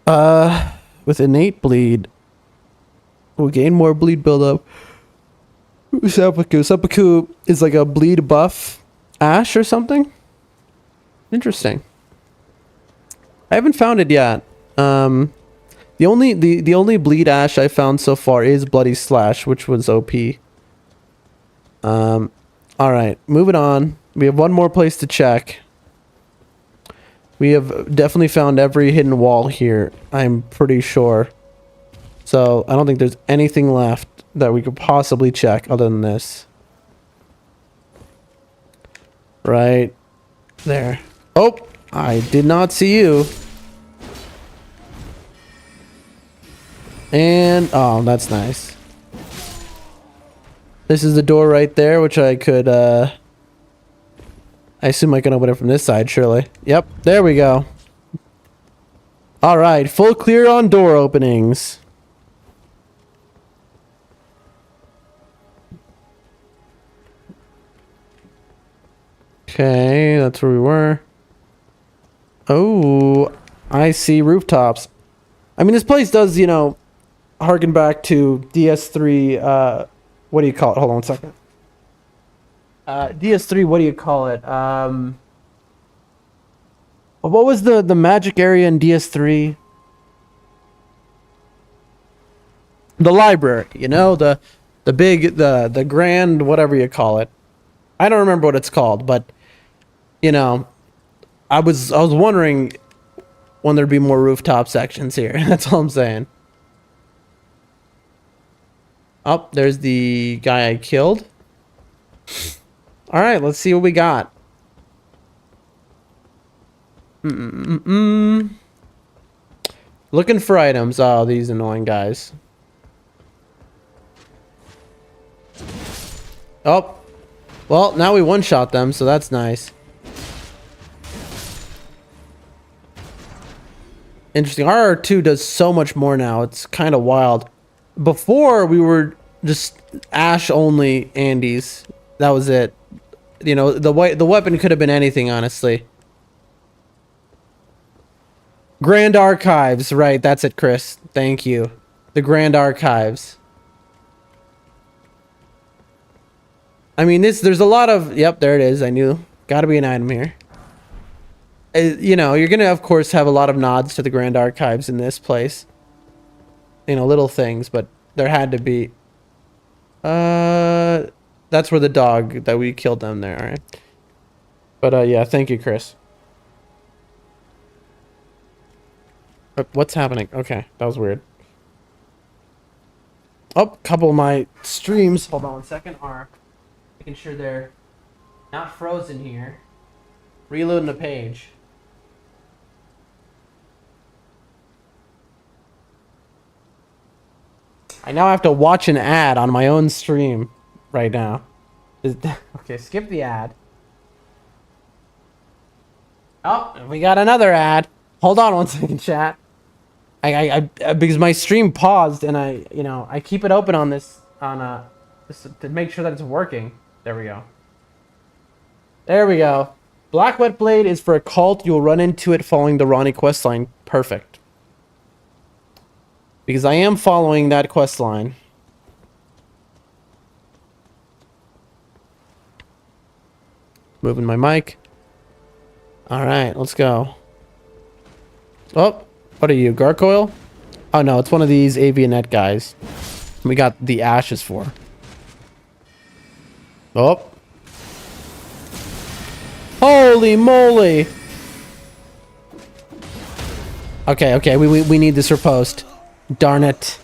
A: With innate bleed will gain more bleed buildup. Seppuku is like a bleed buff ash or something. Interesting. I haven't found it yet. The only bleed ash I found so far is Bloody Slash, which was OP. All right, moving on. We have one more place to check. We have definitely found every hidden wall here, I'm pretty sure. So I don't think there's anything left that we could possibly check other than this. Right there. Oh, I did not see you. And, oh, that's nice. This is the door right there, which I could, I assume I can open it from this side, surely. Yep, there we go. Alright, full clear on door openings. Okay, that's where we were. Oh, I see rooftops. I mean, this place does, you know, harken back to DS3, what do you call it? Hold on one second. DS3, what do you call it? What was the magic area in DS3? The library, you know, the big, the grand, whatever you call it. I don't remember what it's called, but you know, I was wondering when there'd be more rooftop sections here. That's all I'm saying. Oh, there's the guy I killed. All right, let's see what we got. Looking for items. Oh, these annoying guys. Oh, well, now we one-shot them, so that's nice. Interesting. RR2 does so much more now. It's kind of wild. Before, we were just Ash only Andes. That was it. You know, the weapon could have been anything, honestly. Grand Archives. Right, that's it, Chris. Thank you. The Grand Archives. I mean, there's a lot of... Yep, there it is. I knew. Gotta be an item here. You know, you're gonna, of course, have a lot of nods to the Grand Archives in this place. You know, little things, but there had to be. That's where the dog that we killed them there, alright? But, yeah, thank you, Chris. What's happening? Okay, that was weird. Oh, couple of my streams, hold on 1 second, are making sure they're not frozen here. Reloading the page. I now have to watch an ad on my own stream right now. Okay, skip the ad. Oh, we got another ad. Hold on 1 second, chat. I because my stream paused and I keep it open on this to make sure that it's working. There we go. There we go. Black Wet Blade is for a cult. You'll run into it following the Ronnie questline. Perfect. Because I am following that quest line. Moving my mic. Alright, let's go. Oh, what are you, Gargoyle? Oh no, it's one of these Avianet guys. We got the ashes for. Oh. Holy moly! Okay, we need this riposte. Darn it.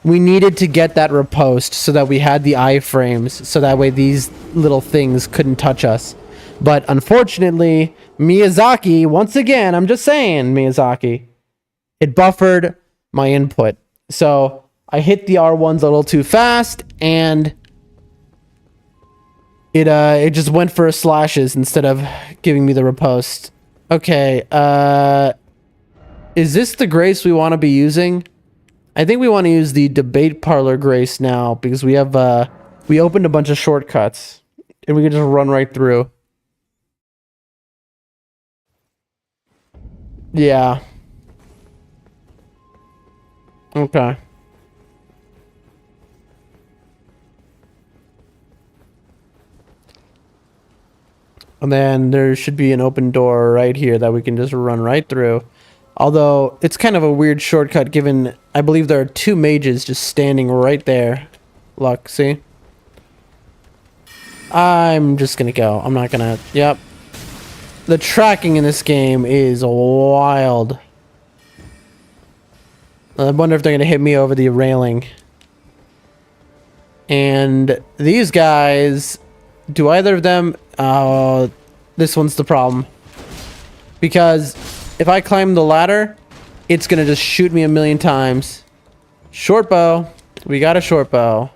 A: We needed to get that riposte so that we had the iframes, so that way these little things couldn't touch us. But unfortunately, Miyazaki, once again, I'm just saying, Miyazaki, it buffered my input. So I hit the R1s a little too fast, and it just went for slashes instead of giving me the riposte. Okay, is this the grace we want to be using? I think we want to use the debate parlor grace now because we have we opened a bunch of shortcuts and we can just run right through. Yeah. Okay. And then there should be an open door right here that we can just run right through. Although, it's kind of a weird shortcut given, I believe there are two mages just standing right there. Look, see? I'm just gonna go. I'm not gonna... Yep. The tracking in this game is wild. I wonder if they're gonna hit me over the railing. And these guys... Do either of them... this one's the problem. Because... if I climb the ladder, it's gonna just shoot me a million times. Short bow. We got a short bow.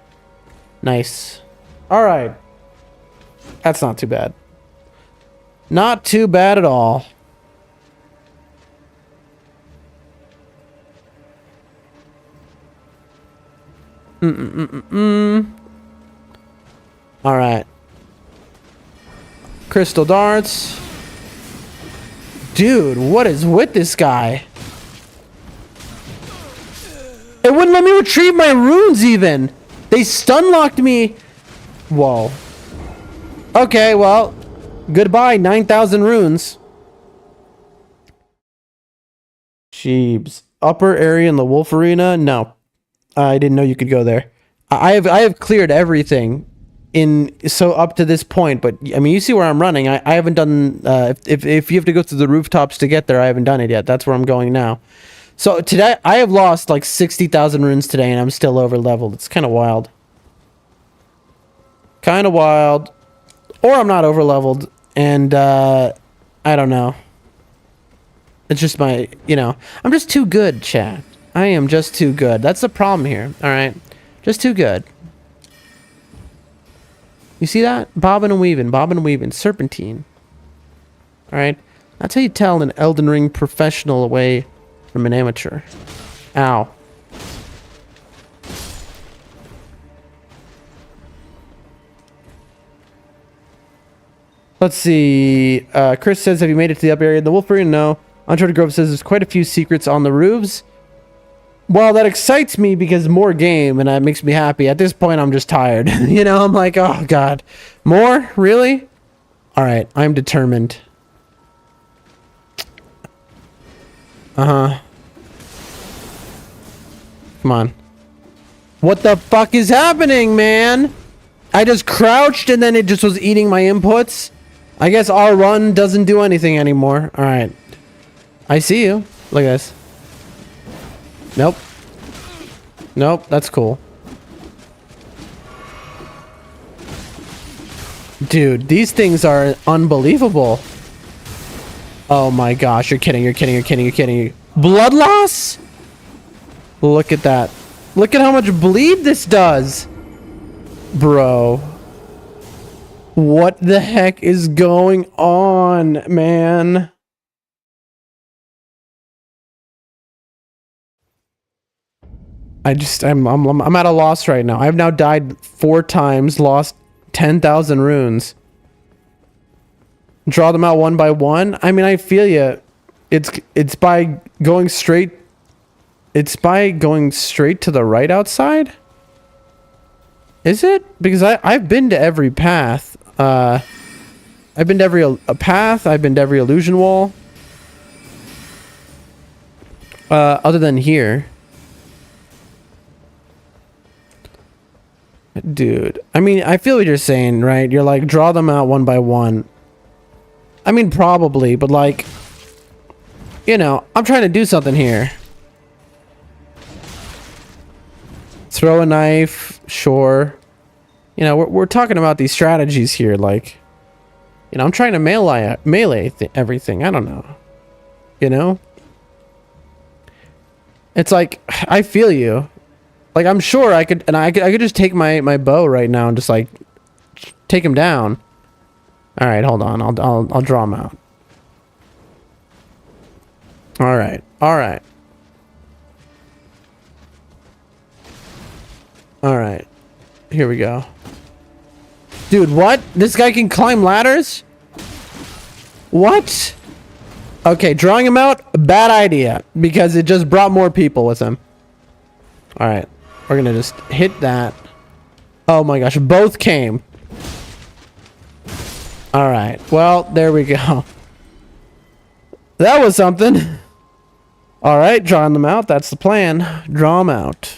A: Nice. Alright. That's not too bad. Not too bad at all. Alright. Crystal darts. Dude, what is with this guy? It wouldn't let me retrieve my runes even. They stun locked me. Whoa. Okay, well, goodbye, 9,000 runes. Sheebs. Upper area in the Wolf Arena? No. I didn't know you could go there. I have cleared everything so up to this point, but I mean, you see where I'm running. I haven't done, if you have to go through the rooftops to get there, I haven't done it yet. That's where I'm going now. So today, I have lost like 60,000 runes today, and I'm still over leveled. It's kind of wild. Kind of wild. Or I'm not over leveled, and I don't know. It's just my, you know, I'm just too good, chat. I am just too good. That's the problem here, alright? Just too good. You see that? Bobbing and weaving, serpentine. Alright? That's how you tell an Elden Ring professional away from an amateur. Ow. Let's see. Chris says, have you made it to the up area in the Wolf Arena? No. Uncharted Grove says there's quite a few secrets on the roofs. Well, that excites me because more game, and that makes me happy. At this point, I'm just tired. You know, I'm like, oh, God. More? Really? All right, I'm determined. Uh-huh. Come on. What the fuck is happening, man? I just crouched, and then it just was eating my inputs. I guess our run doesn't do anything anymore. All right. I see you. Look at this. Nope. Nope, that's cool. Dude, these things are unbelievable. Oh my gosh, you're kidding, you're kidding, you're kidding, you're kidding. Blood loss? Look at that. Look at how much bleed this does. Bro. What the heck is going on, man? I'm at a loss right now. I've now died 4 times, lost 10,000 runes. Draw them out one by one. I mean, I feel you. It's by going straight. It's by going straight to the right outside. Is it? Because I've been to every path. I've been to every path. I've been to every illusion wall. Other than here. Dude, I mean, I feel what you're saying, right? You're like, draw them out one by one. I mean, probably, but like, you know, I'm trying to do something here. Throw a knife, sure. You know, we're talking about these strategies here, like, you know, I'm trying to melee everything. I don't know. You know? It's like, I feel you. Like, I'm sure I could just take my bow right now and just like take him down. All right, hold on. I'll draw him out. All right. All right. All right. Here we go. Dude, what? This guy can climb ladders? What? Okay, drawing him out, bad idea because it just brought more people with him. All right. We're gonna just hit that. Oh my gosh, both came. All right, well, there we go. That was something. All right, drawing them out. That's the plan. Draw them out.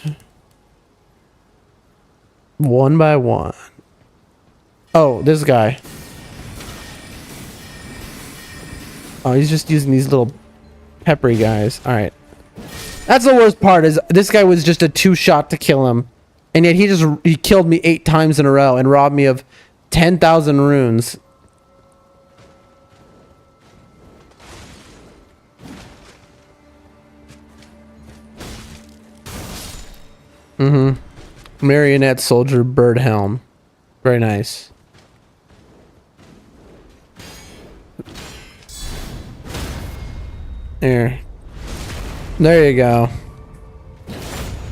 A: One by one. Oh, this guy. Oh, he's just using these little peppery guys. All right. That's the worst part is this guy was just a 2-shot to kill him. And yet he killed me 8 times in a row and robbed me of 10,000 runes. Marionette soldier bird helm. Very nice. There. There you go.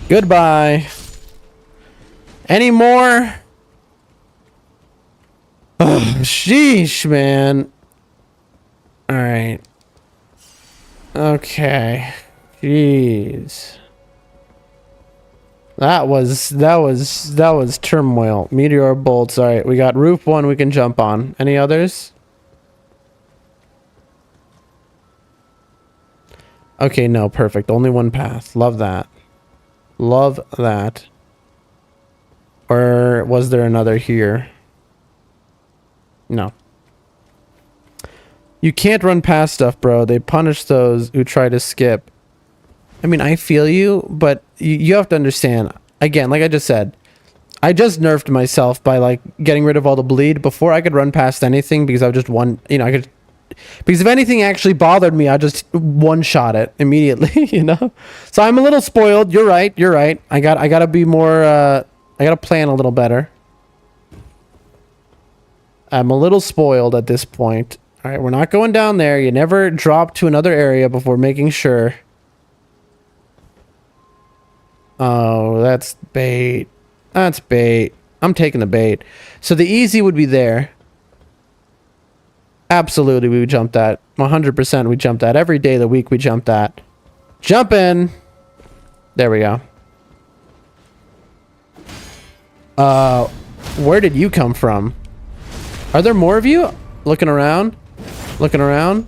A: Goodbye. Any more? Oh, sheesh, man. All right. Okay. Jeez. That was turmoil. Meteor bolts. All right, we got roof 1 we can jump on. Any others? Okay, no, perfect. Only one path. Love that. Love that. Or was there another here? No. You can't run past stuff, bro. They punish those who try to skip. I mean, I feel you, but you have to understand. Again, like I just said, I just nerfed myself by like getting rid of all the bleed. Before I could run past anything because I would just I could, because if anything actually bothered me, I just one-shot it immediately, you know? So I'm a little spoiled. You're right. You're right. I gotta be more, I gotta plan a little better. I'm a little spoiled at this point. All right, we're not going down there. You never drop to another area before making sure. Oh, that's bait. That's bait. I'm taking the bait. So the easy would be there. Absolutely, we would jump that. 100% we jump that. Every day of the week we jump that. Jump in. There we go. Where did you come from? Are there more of you? Looking around? Looking around?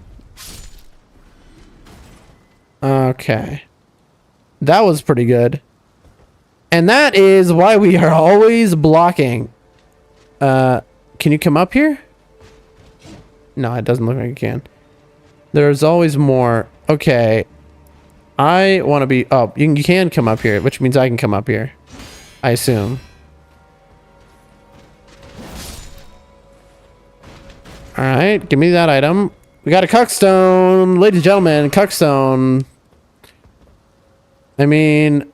A: Okay. That was pretty good. And that is why we are always blocking. Can you come up here? No, it doesn't look like you can. There's always more. Okay. I want to be... Oh, you can come up here, which means I can come up here. I assume. Alright, give me that item. We got a cuckstone. Ladies and gentlemen, cuckstone. I mean...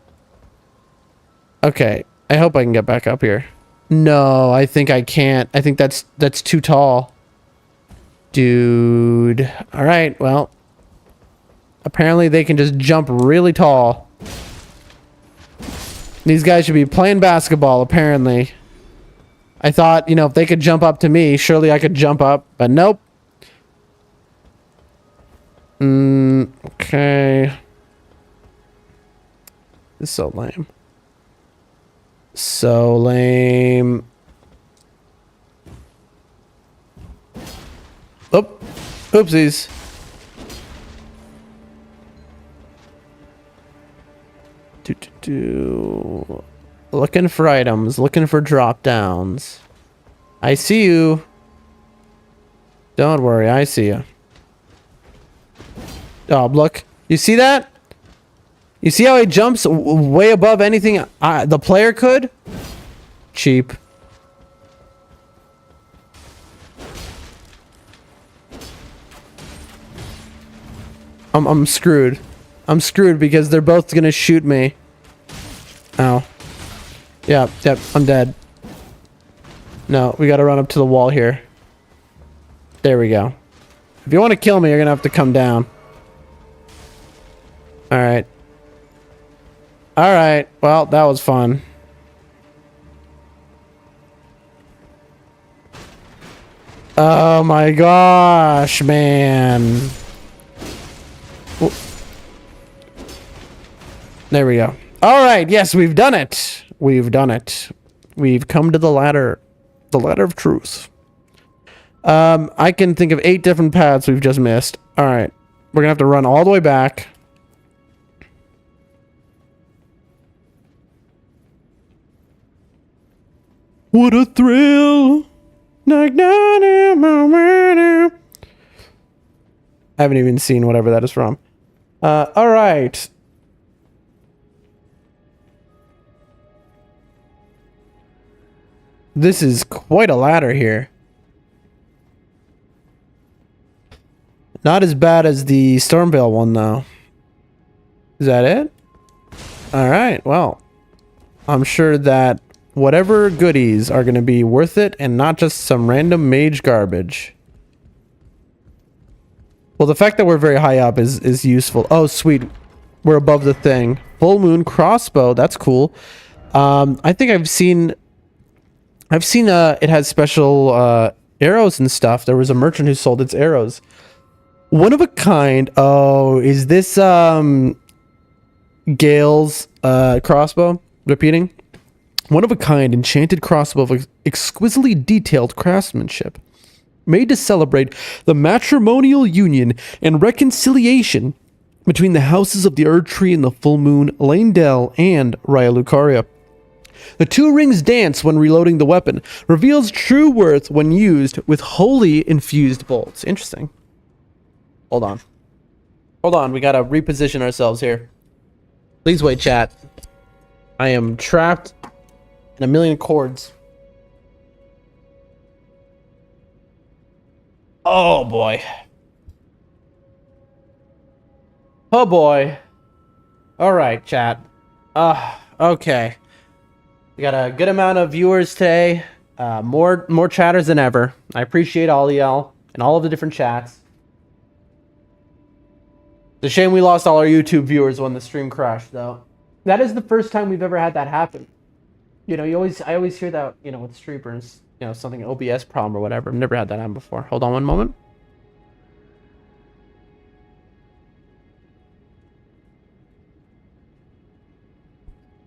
A: Okay, I hope I can get back up here. No, I think I can't. I think that's too tall. Dude. Alright, well. Apparently they can just jump really tall. These guys should be playing basketball, apparently. I thought, you know, if they could jump up to me, surely I could jump up, but nope. Okay. This is so lame. So lame. Oop. Oopsies. Looking for items. Looking for drop downs. I see you. Don't worry, I see you. Oh, look. You see that? You see how he jumps way above anything the player could? Cheap. I'm screwed. I'm screwed because they're both gonna shoot me. Ow. Yep, I'm dead. No, we gotta run up to the wall here. There we go. If you want to kill me, you're gonna have to come down. Alright. Alright, well, that was fun. Oh my gosh, man. There we go. Alright, yes, we've done it. We've done it. We've come to the ladder. The ladder of truth. I can think of 8 different paths we've just missed. Alright. We're gonna have to run all the way back. What a thrill! I haven't even seen whatever that is from. Alright. This is quite a ladder here. Not as bad as the Stormveil one, though. Is that it? Alright, well. I'm sure that whatever goodies are going to be worth it and not just some random mage garbage. Well, the fact that we're very high up is useful. Oh, sweet. We're above the thing. Full moon crossbow. That's cool. I think I've seen it has special arrows and stuff. There was a merchant who sold its arrows. One of a kind. Oh, is this Gale's crossbow? Repeating. One of a kind enchanted crossbow of exquisitely detailed craftsmanship, made to celebrate the matrimonial union and reconciliation between the houses of the Erd Tree and the Full Moon, Lane Dell, and Raya Lucaria. The two rings dance when reloading the weapon. Reveals true worth when used with holy infused bolts. Interesting. Hold on. Hold on. We gotta reposition ourselves here. Please wait, chat. I am trapped in a million cords. Oh, boy. Oh, boy. All right, chat. Okay. We got a good amount of viewers today. More chatters than ever. I appreciate all of y'all and all of the different chats. It's a shame we lost all our YouTube viewers when the stream crashed, though. That is the first time we've ever had that happen. You know, I always hear that, you know, with streamers, you know, something OBS problem or whatever. I've never had that happen before. Hold on one moment.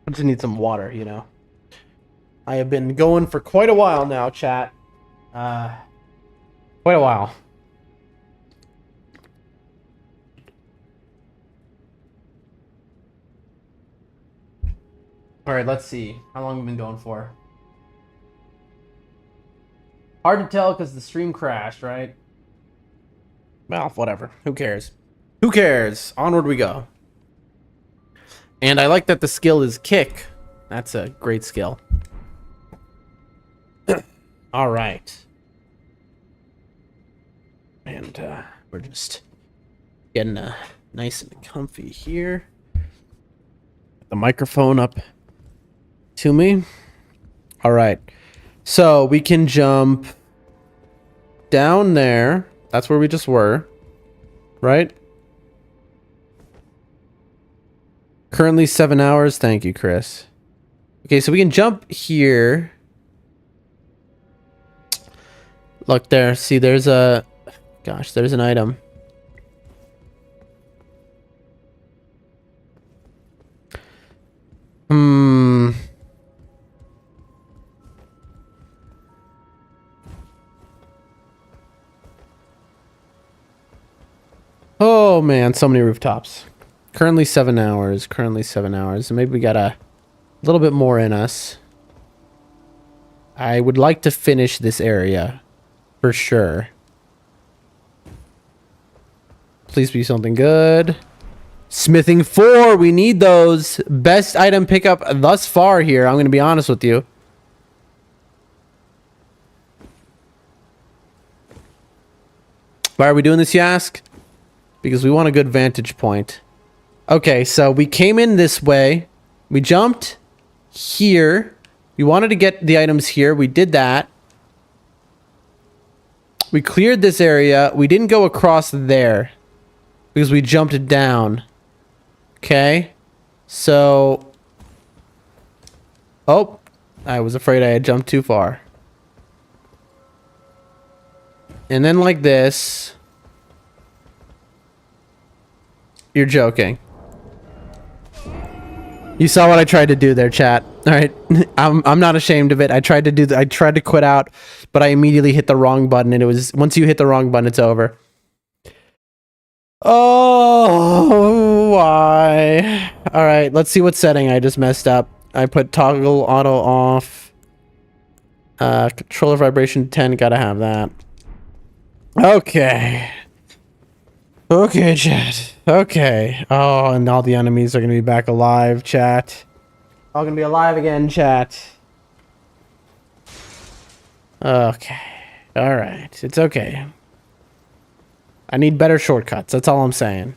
A: I just need some water, you know. I have been going for quite a while now, chat. Quite a while. All right, let's see. How long have we been going for? Hard to tell because the stream crashed, right? Well, whatever. Who cares? Who cares? Onward we go. And I like that the skill is kick. That's a great skill. All right. And we're just getting nice and comfy here. The microphone up to me. All right. So we can jump down there. That's where we just were. Right? Currently 7 hours. Thank you, Chris. Okay, so we can jump here. Look there. See, there's a... Gosh, there's an item. Oh, man. So many rooftops. Currently 7 hours. Currently 7 hours. So maybe we got a little bit more in us. I would like to finish this area. For sure. Please be something good. Smithing 4. We need those. Best item pickup thus far here. I'm going to be honest with you. Why are we doing this, you ask? Because we want a good vantage point. Okay, so we came in this way. We jumped here. We wanted to get the items here. We did that. We cleared this area. We didn't go across there because we jumped down. Okay. So... Oh, I was afraid I had jumped too far. And then like this. You're joking. You saw what I tried to do there, chat. All right, I'm not ashamed of it. I tried to quit out, but I immediately hit the wrong button, and it was once you hit the wrong button, it's over. Oh, why? All right, let's see what setting I just messed up. I put toggle auto off. Controller vibration 10. Gotta have that. Okay. Okay, chat. Okay. Oh, and all the enemies are gonna be back alive, chat. All gonna be alive again, chat. Okay. Alright. It's okay. I need better shortcuts. That's all I'm saying.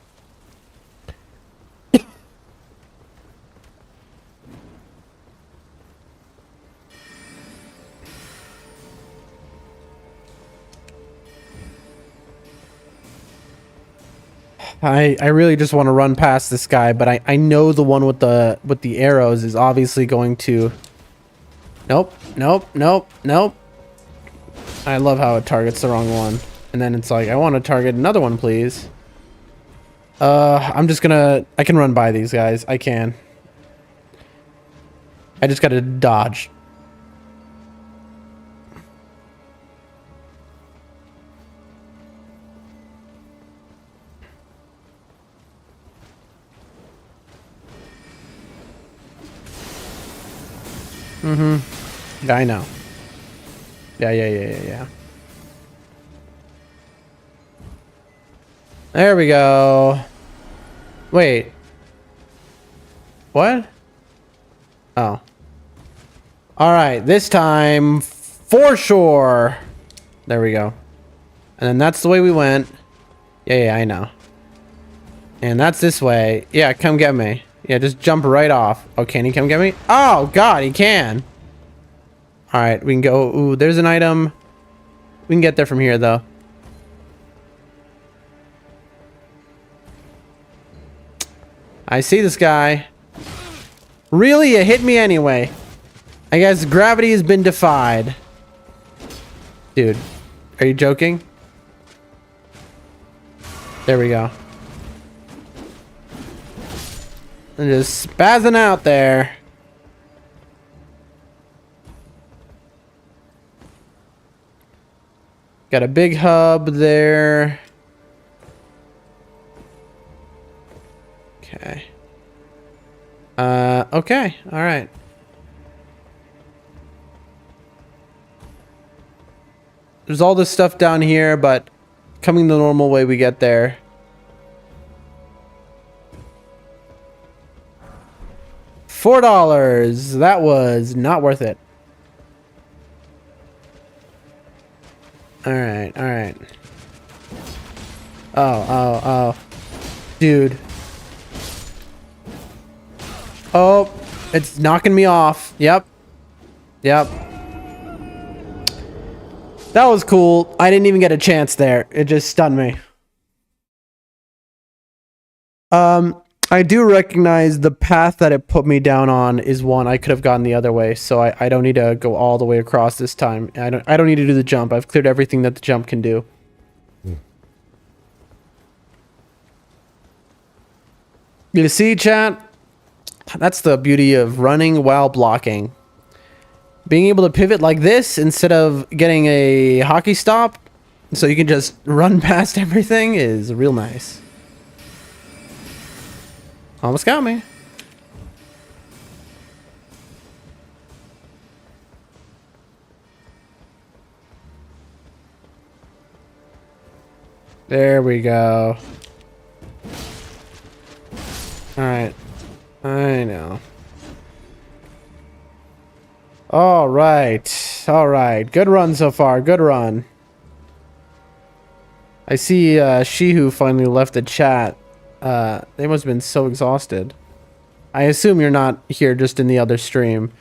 A: I really just want to run past this guy, but I know the one with the arrows is obviously going to... Nope, nope, nope, nope. I love how it targets the wrong one. And then it's like, I want to target another one, please. I'm just gonna... I can run by these guys. I can. I just gotta dodge. Yeah, I know. Yeah. There we go. Wait. What? Oh. Alright, this time for sure. There we go. And then that's the way we went. Yeah, I know. And that's this way. Yeah, come get me. Yeah, just jump right off. Oh, can he come get me? Oh, God, he can. Alright, we can go. Ooh, there's an item. We can get there from here, though. I see this guy. Really? It hit me anyway. I guess gravity has been defied. Dude, are you joking? There we go. And just spazzing out there. Got a big hub there. Okay. Okay. All right. There's all this stuff down here, but coming the normal way we get there. $4. That was not worth it. All right. Oh. Dude. Oh, it's knocking me off. Yep. That was cool. I didn't even get a chance there. It just stunned me. I do recognize the path that it put me down on is one I could have gone the other way, so I don't need to go all the way across this time. I don't need to do the jump. I've cleared everything that the jump can do. You see, chat? That's the beauty of running while blocking. Being able to pivot like this instead of getting a hockey stop so you can just run past everything is real nice. Almost got me. There we go. Alright. I know. Alright. Good run so far. Good run. I see Shihu finally left the chat. They must have been so exhausted. I assume you're not here just in the other stream.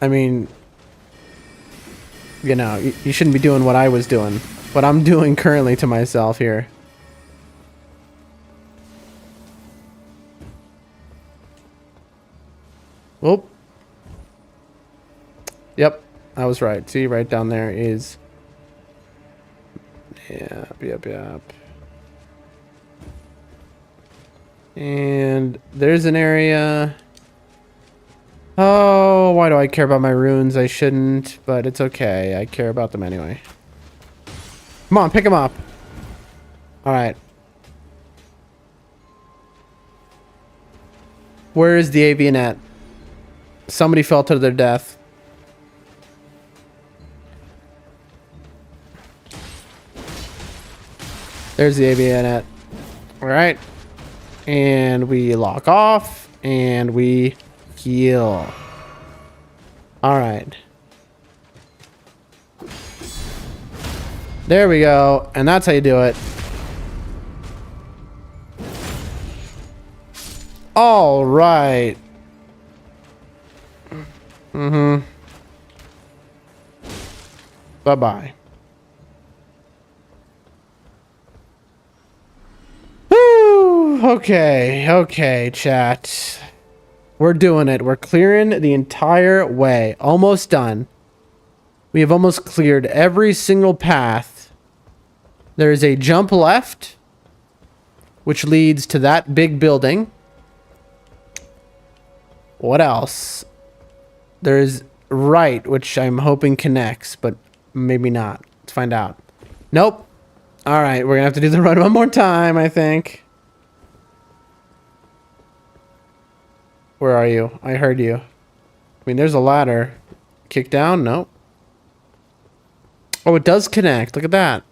A: I mean, you know, you shouldn't be doing what I was doing. What I'm doing currently to myself here. Whoop. Yep, I was right. See, right down there is... Yep. And there's an area. Oh, why do I care about my runes? I shouldn't, but it's okay. I care about them anyway. Come on, pick them up. All right. Where is the avianet? Somebody fell to their death. There's the avianet. All right. And we lock off and we heal. All right. There we go. And that's how you do it. All right. Bye-bye. Okay, chat. We're doing it. We're clearing the entire way. Almost done. We have almost cleared every single path. There is a jump left, which leads to that big building. What else? There's right, which I'm hoping connects, but maybe not. Let's find out. Nope. All right, we're gonna have to do the run one more time, I think. Where are you? I heard you. mean, there's a ladder. Kick down? Nope. Oh, it does connect. Look at that.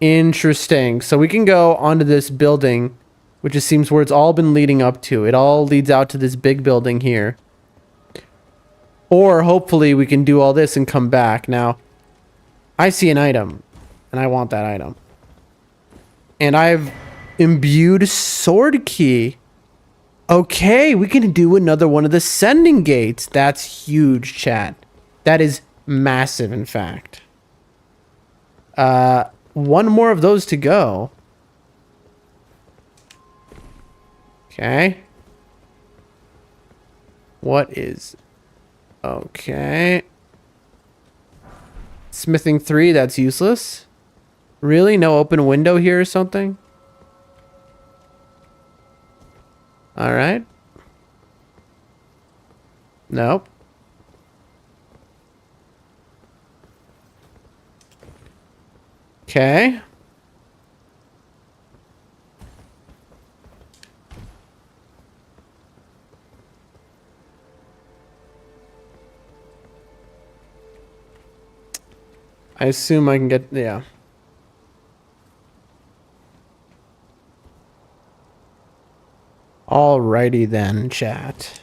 A: Interesting. So we can go onto this building, which it seems where it's all been leading up to. It all leads out to this big building here. Or hopefully we can do all this and come back. Now, I see an item, and I want that item. And I've imbued sword key. Okay, we can do another one of the sending gates. That's huge, chat. That is massive, in fact. One more of those to go. Okay. What is... Okay. Smithing 3, that's useless. Really? No open window here or something? Alright. Nope. Okay. I assume I can get... Yeah. Alrighty then, chat.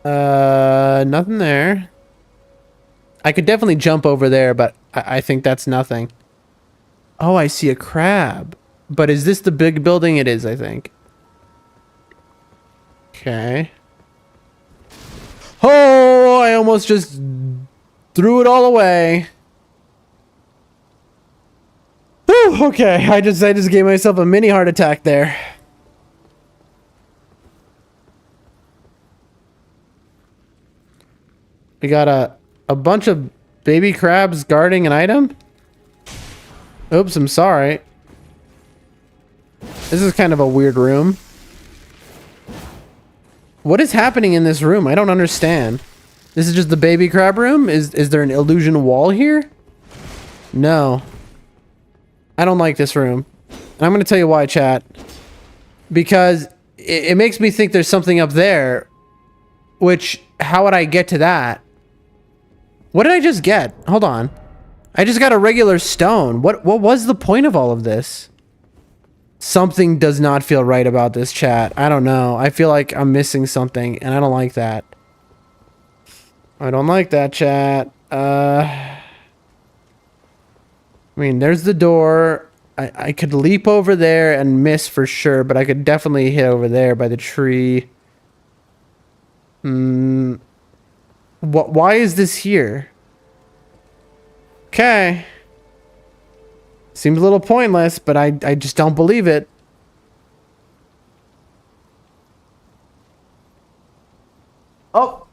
A: Nothing there. I could definitely jump over there, but I think that's nothing. Oh, I see a crab. But is this the big building? It is, I think. Okay. Oh, I almost just threw it all away. Whew, okay, I just gave myself a mini heart attack there. We got a bunch of baby crabs guarding an item. Oops, I'm sorry. This is kind of a weird room. What is happening in this room? I don't understand. This is just the baby crab room? Is there an illusion wall here? No. I don't like this room. And I'm going to tell you why, chat. Because it makes me think there's something up there. Which, how would I get to that? What did I just get? Hold on. I just got a regular stone. What was the point of all of this? Something does not feel right about this, chat. I don't know. I feel like I'm missing something, and I don't like that. I don't like that, chat. I mean, there's the door. I could leap over there and miss for sure, but I could definitely hit over there by the tree. Why is this here? Okay. Seems a little pointless, but I just don't believe it. Oh.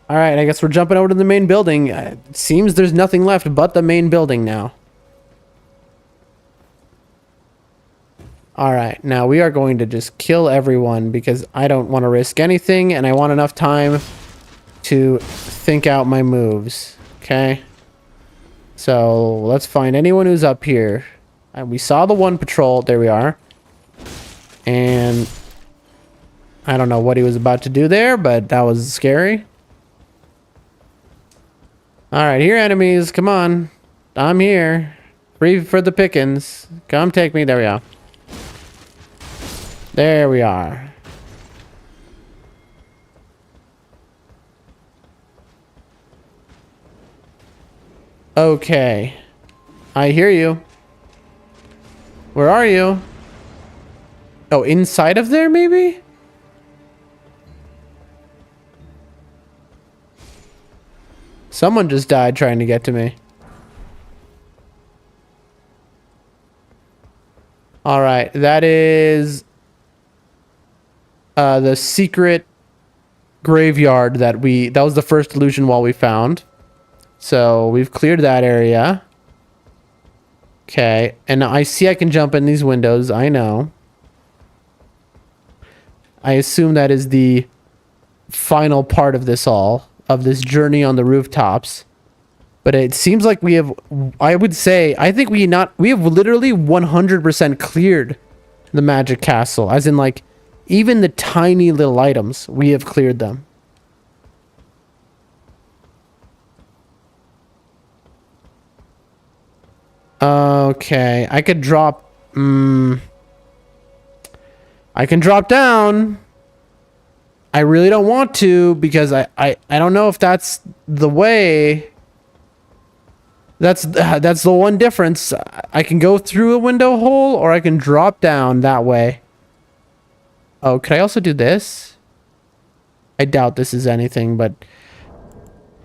A: Alright, I guess we're jumping over to the main building. It seems there's nothing left but the main building now. Alright, now we are going to just kill everyone because I don't want to risk anything and I want enough time to think out my moves. Okay? So, let's find anyone who's up here. And we saw the one patrol. There we are. And I don't know what he was about to do there, but that was scary. Alright, here enemies. Come on. I'm here. Free for the pickings. Come take me. There we are. There we are. Okay. I hear you. Where are you? Oh, inside of there, maybe? Someone just died trying to get to me. Alright, that is... the secret graveyard that was the first illusion wall we found. So we've cleared that area. Okay, and I see I can jump in these windows. I know. I assume that is the final part of this all, of this journey on the rooftops. But it seems like we have, I would say, I think we have literally 100% cleared the magic castle. As in, like, even the tiny little items, we have cleared them. Okay, I could drop, I can drop down. I really don't want to because I don't know if that's the way. That's the one difference. I can go through a window hole or I can drop down that way. Oh, could I also do this? I doubt this is anything, but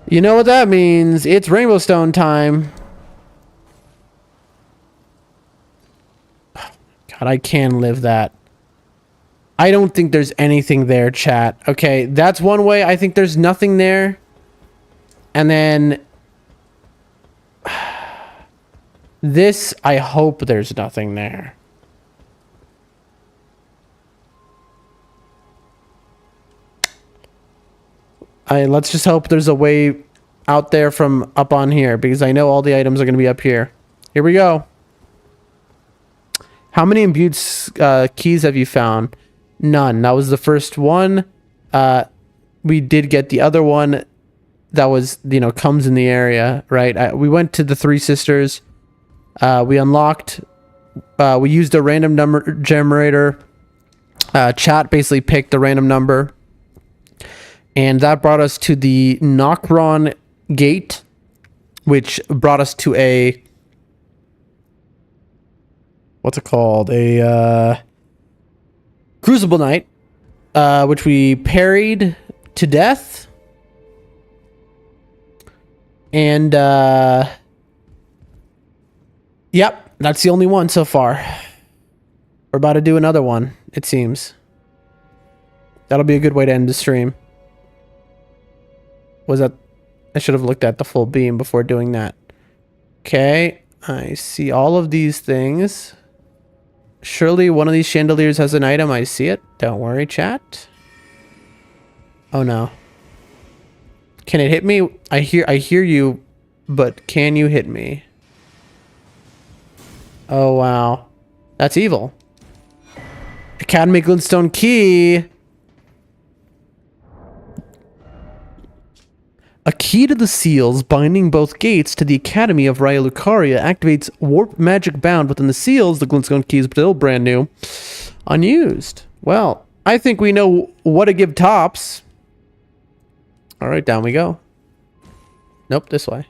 A: you know what that means. It's Rainbow Stone time. God, I can live that. I don't think there's anything there, chat. Okay, that's one way. I think there's nothing there. And then this, I hope there's nothing there. Let's just hope there's a way out there from up on here, because I know all the items are going to be up here. Here we go. How many imbued keys have you found? None. That was the first one. We did get the other one that was, you know, comes in the area, right? We went to the Three Sisters. We unlocked, we used a random number generator. Chat basically picked a random number. And that brought us to the Nokron gate, which brought us to a, what's it called? A Crucible Knight, which we parried to death. And, yep, that's the only one so far. We're about to do another one, it seems. That'll be a good way to end the stream. Was that... I should have looked at the full beam before doing that. Okay, I see all of these things. Surely one of these chandeliers has an item. I see it. Don't worry, chat. Oh no. Can it hit me? I hear you, but can you hit me? Oh wow. That's evil. Academy Glintstone key. A key to the seals binding both gates to the Academy of Raya Lucaria activates warp magic bound within the seals. The Glintstone key is still brand new. Unused. Well, I think we know what to give Tops. Alright, down we go. Nope, this way.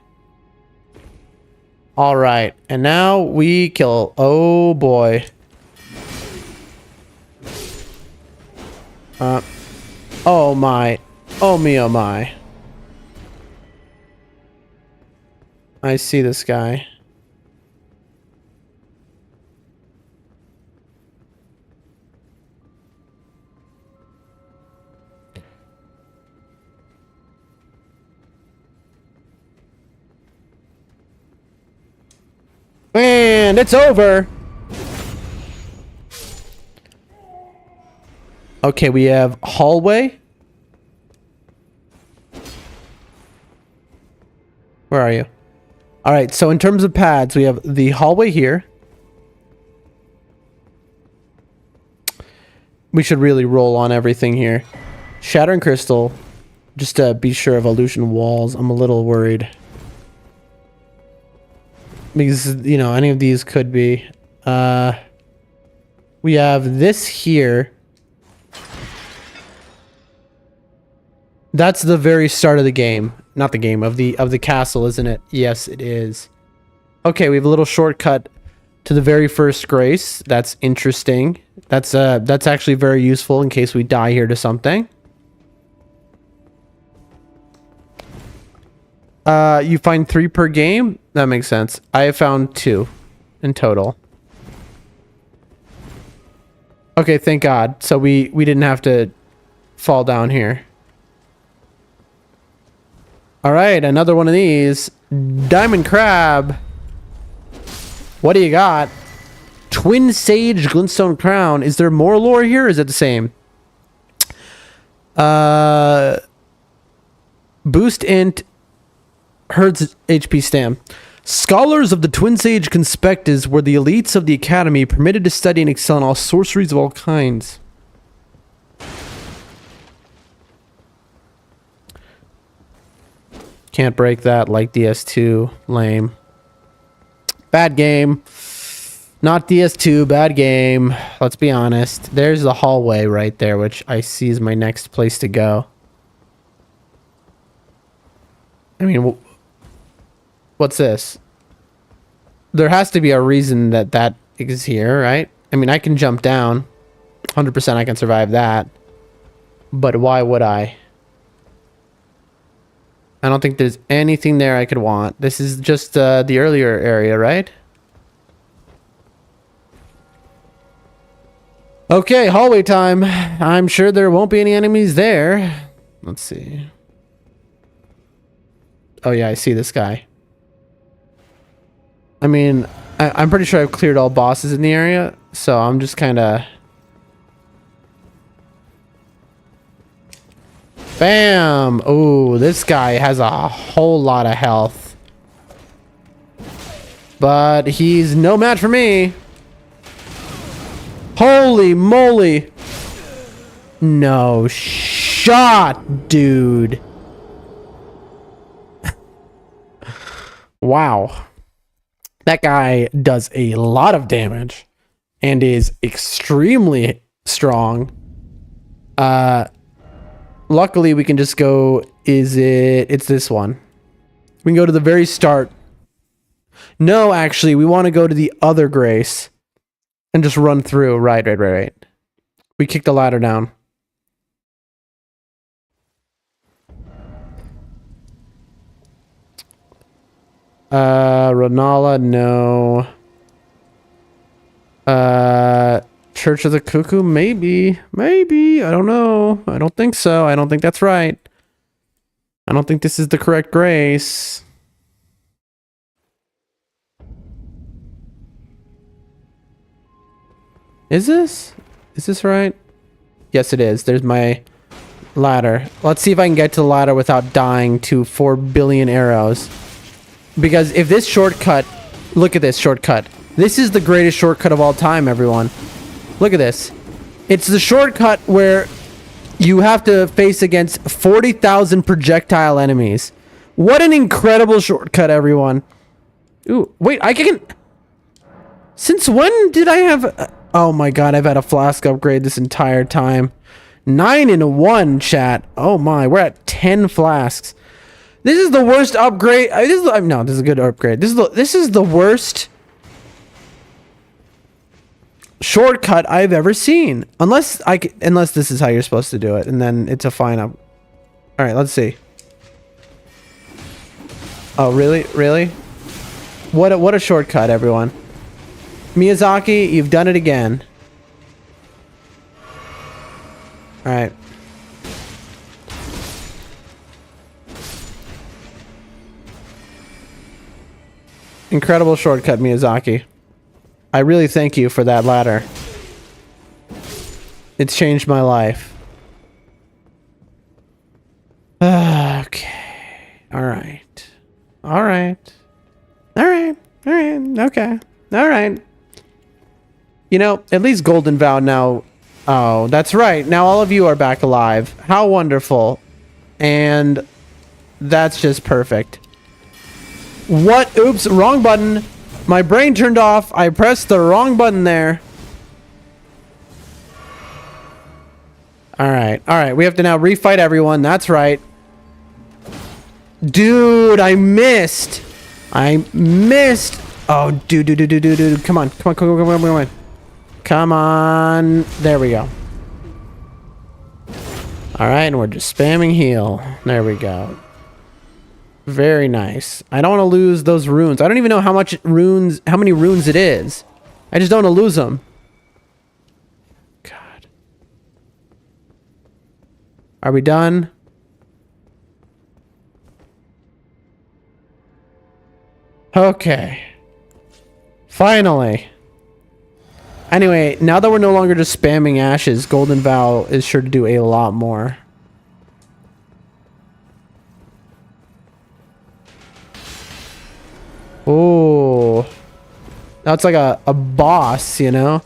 A: Alright, and now we kill... Oh boy. Oh my. Oh me, oh my. I see this guy. And it's over. Okay, we have hallway. Where are you? All right, so in terms of pads, we have the hallway here. We should really roll on everything here. Shattering Crystal, just to be sure of illusion walls. I'm a little worried. Because, you know, any of these could be. We have this here. That's the very start of the game. Not the game, of the castle, isn't it? Yes, it is. Okay, we have a little shortcut to the very first grace. That's interesting. That's actually very useful in case we die here to something. You find 3 per game? That makes sense. I have found 2 in total. Okay, thank God. So we didn't have to fall down here. All right, another one of these. Diamond Crab. What do you got? Twin Sage Glintstone Crown. Is there more lore here? Or is it the same? Boost int Herd's HP stam. Scholars of the Twin Sage Conspectus were the elites of the academy, permitted to study and excel in all sorceries of all kinds. Can't break that like DS2. Lame. Bad game. Not DS2, bad game. Let's be honest. There's the hallway right there, which I see is my next place to go. I mean, what's this? There has to be a reason that that is here, right? I mean, I can jump down. 100% I can survive that. But why would I? I don't think there's anything there I could want. This is just the earlier area, right? Okay, hallway time. I'm sure there won't be any enemies there. Let's see. Oh yeah, I see this guy. I mean, I'm pretty sure I've cleared all bosses in the area, so I'm just kind of... Bam! Oh, this guy has a whole lot of health. But he's no match for me. Holy moly! No shot, dude. Wow. That guy does a lot of damage and is extremely strong. Luckily we can just go, it's this one. We can go to the very start. No, actually, we want to go to the other Grace and just run through. Right. We kick the ladder down. Ronala, no. Church of the Cuckoo, maybe. I don't know. I don't think so. I don't think that's right. I don't think this is the correct Grace. Is this right? Yes, it is. There's my ladder. Let's see if I can get to the ladder without dying to 4 billion arrows. Because if this shortcut... Look at this shortcut. This is the greatest shortcut of all time, everyone. Look at this. It's the shortcut where you have to face against 40,000 projectile enemies. What an incredible shortcut, everyone. Ooh, wait, I can... Since when did I have... Oh my god, I've had a flask upgrade this entire time. 9 in 1, chat. Oh my, we're at 10 flasks. This is the worst upgrade. No, this is a good upgrade. This is the worst shortcut I've ever seen. Unless this is how you're supposed to do it, and then it's a fine up. All right, let's see. Oh, really? What a shortcut, everyone. Miyazaki, you've done it again. All right. Incredible shortcut, Miyazaki. I really thank you for that ladder. It's changed my life. Okay. All right. Okay. All right. You know, at least Golden Vow now... Oh, that's right. Now all of you are back alive. How wonderful. And that's just perfect. What? Oops, wrong button. My brain turned off. I pressed the wrong button there. Alright. We have to now refight everyone. That's right. Dude, I missed. Oh, dude. Come on. Come on. There we go. Alright, and we're just spamming heal. There we go. Very nice. I don't want to lose those runes. I don't even know how many runes it is. I just don't want to lose them. God. Are we done? Okay. Finally. Anyway, now that we're no longer just spamming ashes, Golden Vow is sure to do a lot more. Oh. That's like a boss, you know?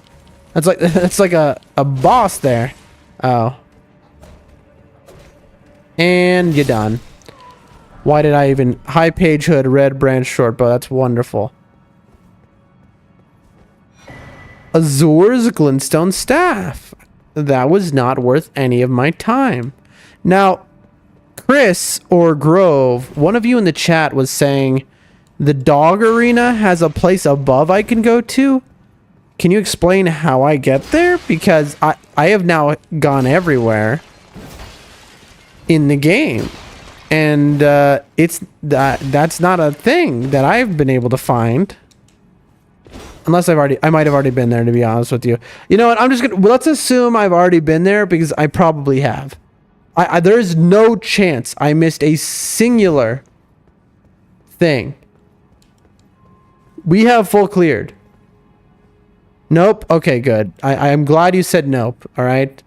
A: That's like that's like a boss there. Oh. And you're done. Why did I even... High page hood, red branch short bow. That's wonderful. Azur's glintstone staff. That was not worth any of my time. Now, Chris or Grove, one of you in the chat was saying the dog arena has a place above I can go to. Can you explain how I get there? Because I have now gone everywhere in the game. And that's not a thing that I've been able to find. Unless I might have already been there, to be honest with you. You know what? I'm just gonna, let's assume I've already been there because I probably have. There is no chance I missed a singular thing. We have full cleared. Nope. Okay, good. I'm glad you said nope. All right.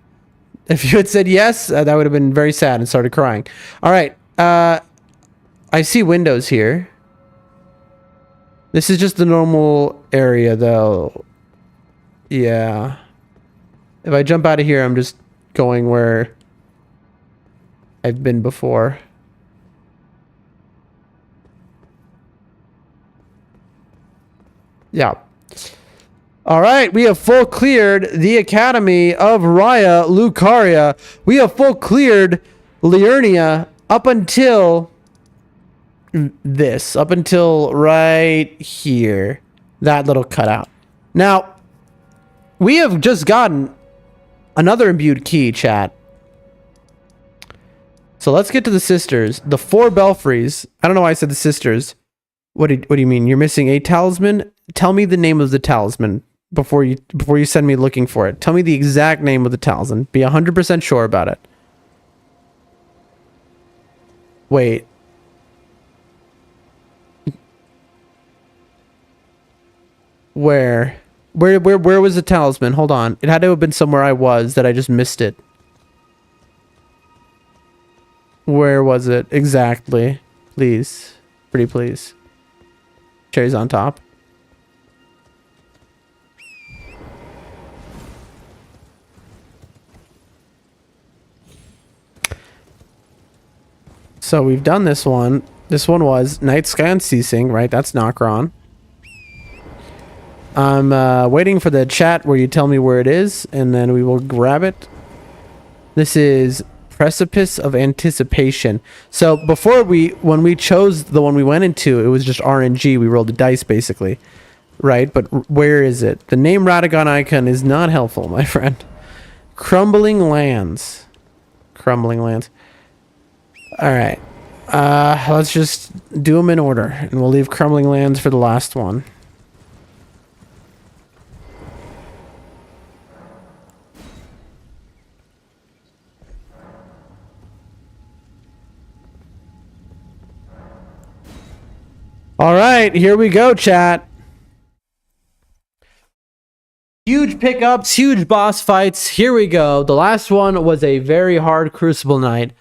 A: If you had said yes, that would have been very sad and started crying. All right. I see windows here. This is just the normal area, though. Yeah. If I jump out of here, I'm just going where I've been before. Yeah. All right, we have full cleared the Academy of Raya Lucaria. We have full cleared Liurnia up until this, up until right here. That little cutout. Now, we have just gotten another imbued key, chat. So let's get to the sisters. The 4 belfries. I don't know why I said the sisters. What do you mean? You're missing a talisman? Tell me the name of the talisman before you send me looking for it. Tell me the exact name of the talisman. Be 100% sure about it. Wait. Where was the talisman? Hold on. It had to have been somewhere I was that I just missed it. Where was it exactly? Please. Pretty please. Cherries on top. So we've done this one. This one was Night Sky Unceasing, right? That's Nokron. I'm waiting for the chat where you tell me where it is, and then we will grab it. This is Precipice of Anticipation. So before when we chose the one we went into, it was just RNG. We rolled the dice, basically. Right? But where is it? The name Radagon icon is not helpful, my friend. Crumbling Lands. Crumbling Lands. Alright. Let's just do them in order. And we'll leave Crumbling Lands for the last one. Alright, here we go, chat. Huge pickups, huge boss fights. Here we go. The last one was a very hard Crucible night.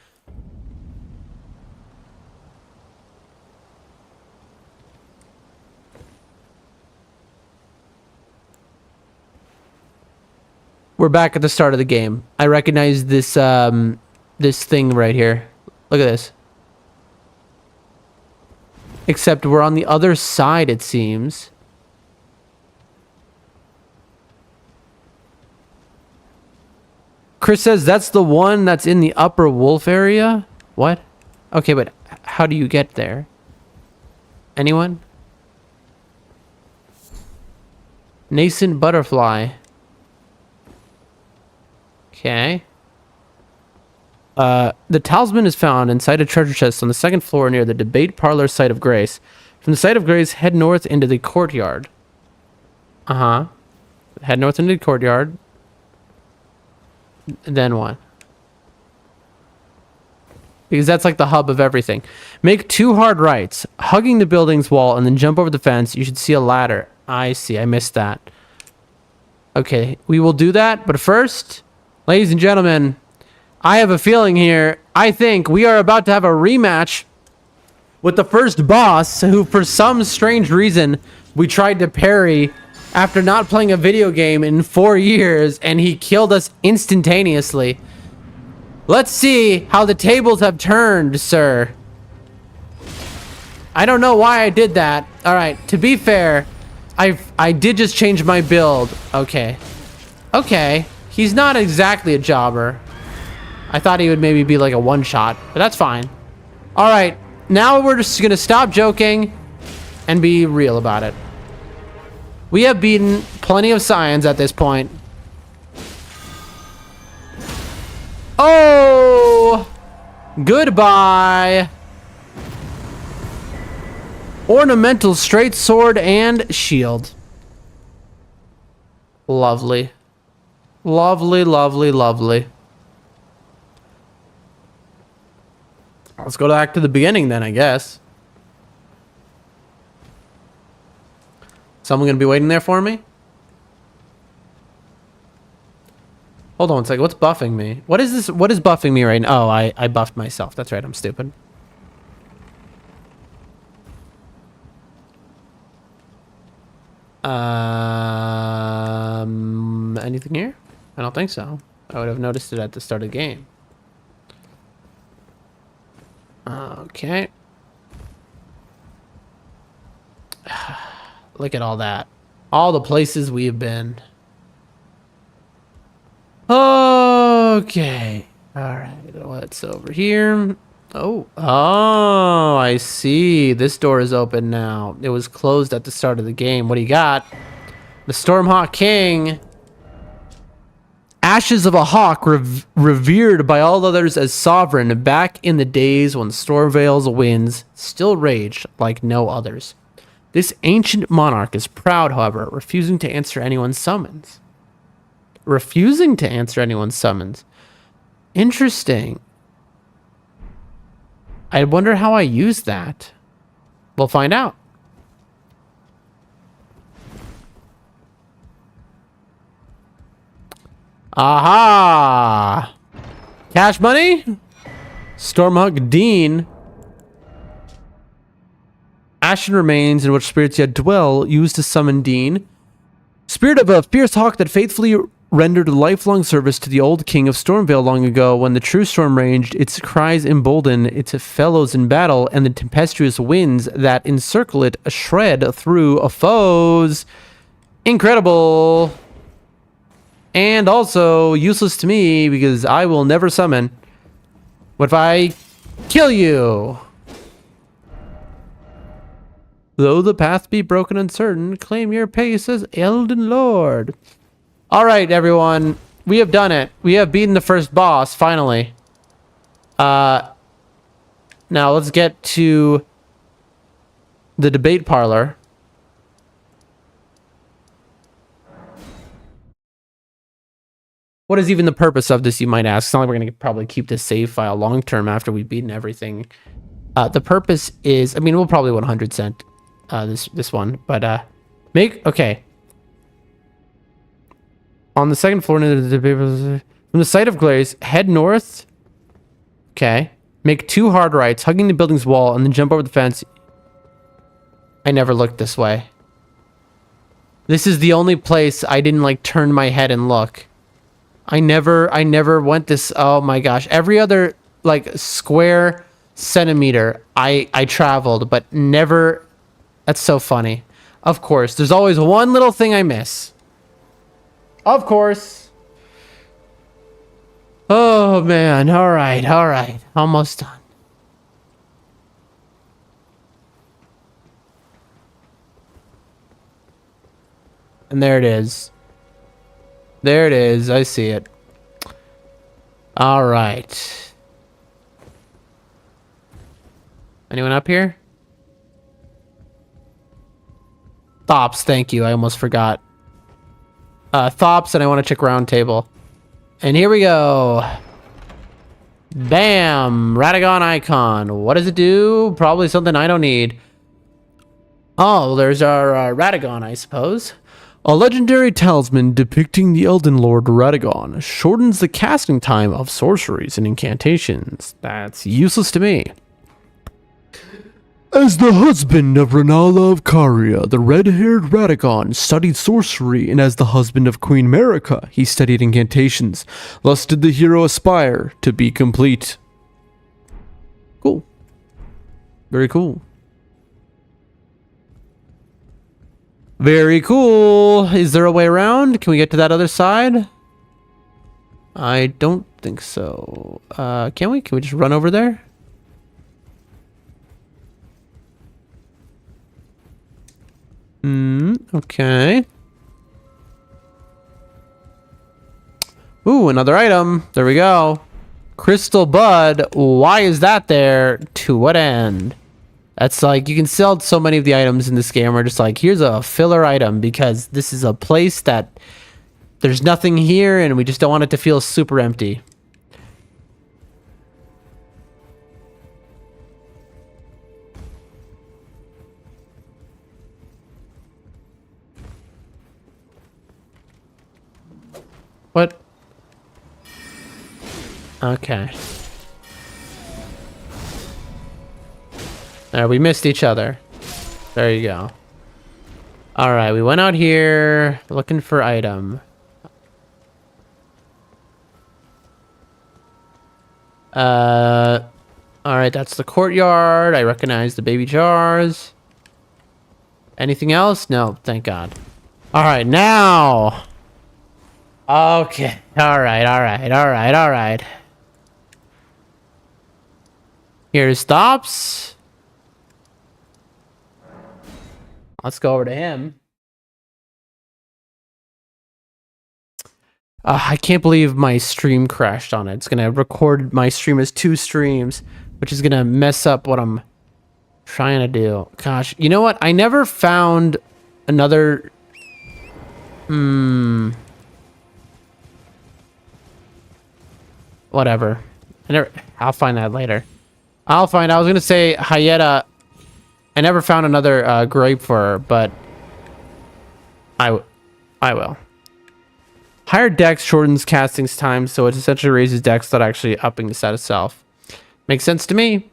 A: We're back at the start of the game. I recognize this this thing right here. Look at this. Except we're on the other side, it seems. Chris says that's the one that's in the upper wolf area? What? Okay, but how do you get there? Anyone? Nascent butterfly. Okay. The talisman is found inside a treasure chest on the second floor near the debate parlor site of Grace. From the site of Grace, head north into the courtyard. Uh-huh. Head north into the courtyard. Then what? Because that's like the hub of everything. Make 2 hard rights, hugging the building's wall, and then jump over the fence. You should see a ladder. I see. I missed that. Okay, we will do that. But first, ladies and gentlemen, I have a feeling here. I think we are about to have a rematch with the first boss, who for some strange reason we tried to parry after not playing a video game in 4 years, and he killed us instantaneously. Let's see how the tables have turned, sir. I don't know why I did that. All right, to be fair, I did just change my build. Okay. Okay. He's not exactly a jobber. I thought he would maybe be like a one-shot, but that's fine. All right, now we're just gonna stop joking and be real about it. We have beaten plenty of Scions at this point. Oh! Goodbye! Ornamental straight sword and shield. Lovely. Lovely, lovely, lovely. Let's go back to the beginning then, I guess. Someone gonna be waiting there for me? Hold on a second. What's buffing me? What is this? What is buffing me right now? Oh, I buffed myself. That's right. I'm stupid. Anything here? I don't think so. I would have noticed it at the start of the game. Okay. Look at all that. All the places we have been. Okay. All right. What's over here? Oh. Oh, I see. This door is open now. It was closed at the start of the game. What do you got? The Stormhawk King. Ashes of a hawk revered by all others as sovereign back in the days when Stormvale's winds still raged like no others. This ancient monarch is proud, however, refusing to answer anyone's summons. Refusing to answer anyone's summons. Interesting. I wonder how I use that. We'll find out. Aha! Cash money? Stormhawk Dean. Ashen remains in which spirits yet dwell, used to summon Dean. Spirit of a fierce hawk that faithfully rendered lifelong service to the old king of Stormvale long ago, when the true storm raged, its cries embolden its fellows in battle, and the tempestuous winds that encircle it shred through a foes. Incredible. And also useless to me, because I will never summon. What if I kill you? Though the path be broken and uncertain, claim your pace as Elden Lord. All right, everyone. We have done it. We have beaten the first boss, finally. Now let's get to the debate parlor. What is even the purpose of this, you might ask? It's not like we're going to probably keep this save file long term after we've beaten everything. The purpose is, I mean, we'll probably 100% this one, but okay. On the second floor near the from the site of Glaze, head north. Okay. Make 2 hard rights, hugging the building's wall, and then jump over the fence. I never looked this way. This is the only place I didn't like turn my head and look. I never went this. Oh my gosh. Every other like square centimeter I traveled, but never. That's so funny. Of course, there's always one little thing I miss. Of course. Oh man. All right. All right. Almost done. And there it is. There it is. I see it. All right. Anyone up here? Thops, thank you. I almost forgot. Thops, and I want to check round table. And here we go. Bam! Radagon icon. What does it do? Probably something I don't need. Oh, there's our Radagon, I suppose. A legendary talisman depicting the Elden Lord Radagon shortens the casting time of sorceries and incantations. That's useless to me. As the husband of Renala of Caria, the red-haired Radagon studied sorcery, and as the husband of Queen Marika, he studied incantations. Thus did the hero aspire to be complete. Cool. Very cool. Very cool. Is there a way around? Can we get to that other side? I don't think so. Can we? Can we just run over there? Okay. Ooh, another item. There we go. Crystal Bud. Why is that there? To what end? That's like, you can sell so many of the items in this game are just like, here's a filler item because this is a place that there's nothing here and we just don't want it to feel super empty. What? Okay. There, we missed each other. There you go. Alright, we went out here looking for item. Alright, that's the courtyard. I recognize the baby jars. Anything else? No, thank God. Alright, now. Okay. Alright. Here's Stops. Let's go over to him. I can't believe my stream crashed on it. It's gonna record my stream as 2 streams, which is gonna mess up what I'm trying to do. Gosh, you know what? I never found another... Whatever. I'll find that later. I was gonna say Hayeta. I never found another grape for her, but I will. Higher dex shortens casting's time, so it essentially raises dex without actually upping the stat itself. Makes sense to me.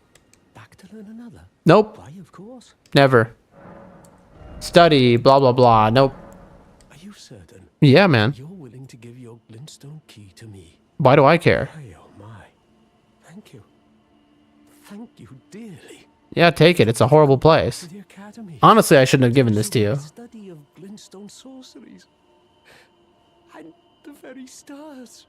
C: Back to learn another?
A: Nope.
C: Why, of course.
A: Never. Study, blah, blah, blah. Nope.
C: Are you certain?
A: Yeah, man.
C: You're willing to give your glintstone key to me?
A: Why do I care?
C: Hey, oh my. Thank you. Thank you dearly.
A: Yeah, take it. It's a horrible place.
C: To the academy.
A: Honestly, I shouldn't have given this to you.
C: Study of glintstone sorceries. And the very stars.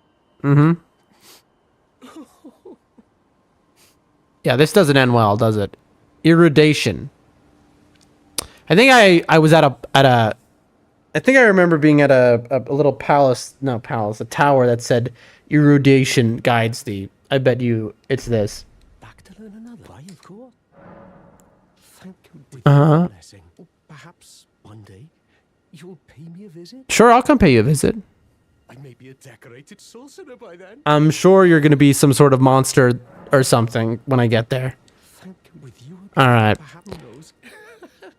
A: Yeah, this doesn't end well, does it? Irradiation. I think I was at a I think I remember being at a little palace, not palace, a tower that said irradiation guides thee. I bet you it's this.
C: Back to learn another. Why, of course. Thank you with your blessing. Perhaps one day you'll pay me a visit.
A: Sure, I'll come pay you a visit.
C: I may be a decorated sorcerer by then.
A: I'm sure you're going to be some sort of monster or something when I get there.
C: Thank you with you.
A: All right.
C: Knows.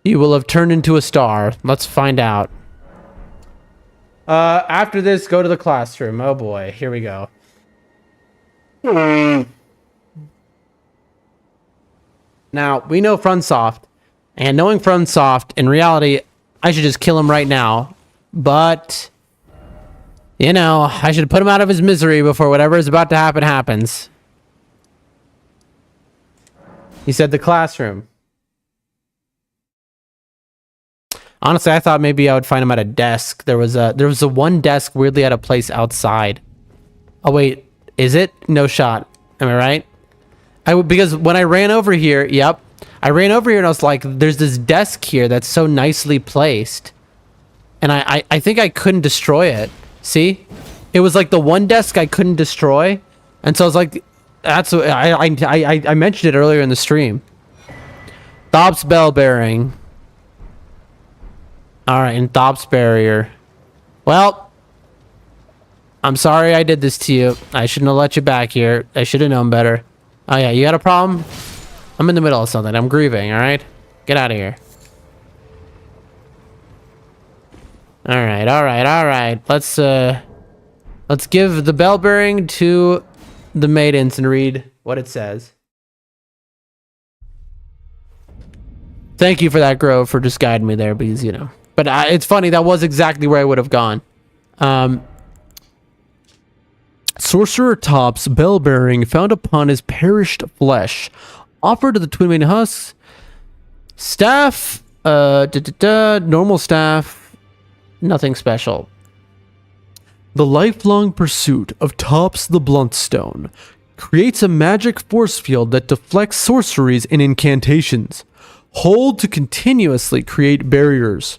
A: You will have turned into a star. Let's find out. After this, go to the classroom. Oh boy, here we go. Now, we know FromSoft, and knowing FromSoft, in reality, I should just kill him right now. But, you know, I should put him out of his misery before whatever is about to happen happens. He said the classroom. Honestly, I thought maybe I would find him at a desk. There was a one desk weirdly at a place outside. Oh wait, is it? No shot. Am I right? Because when I ran over here, yep. I ran over here and I was like, there's this desk here that's so nicely placed. And I think I couldn't destroy it. See? It was like the one desk I couldn't destroy. And so I was like, that's what I mentioned it earlier in the stream. Thob's bell bearing. Alright, and Thob's barrier. Well, I'm sorry I did this to you. I shouldn't have let you back here. I should have known better. Oh yeah, you got a problem? I'm in the middle of something. I'm grieving, alright? Get out of here. Alright. Let's give the bell bearing to the maidens and read what it says. Thank you for that, Grove, for just guiding me there, because, you know. But it's funny, that was exactly where I would have gone. Sorcerer Top's bell bearing found upon his perished flesh. Offered to the twin maiden husks. Staff, normal staff. Nothing special. The lifelong pursuit of Tops the Bluntstone creates a magic force field that deflects sorceries and incantations. Hold to continuously create barriers.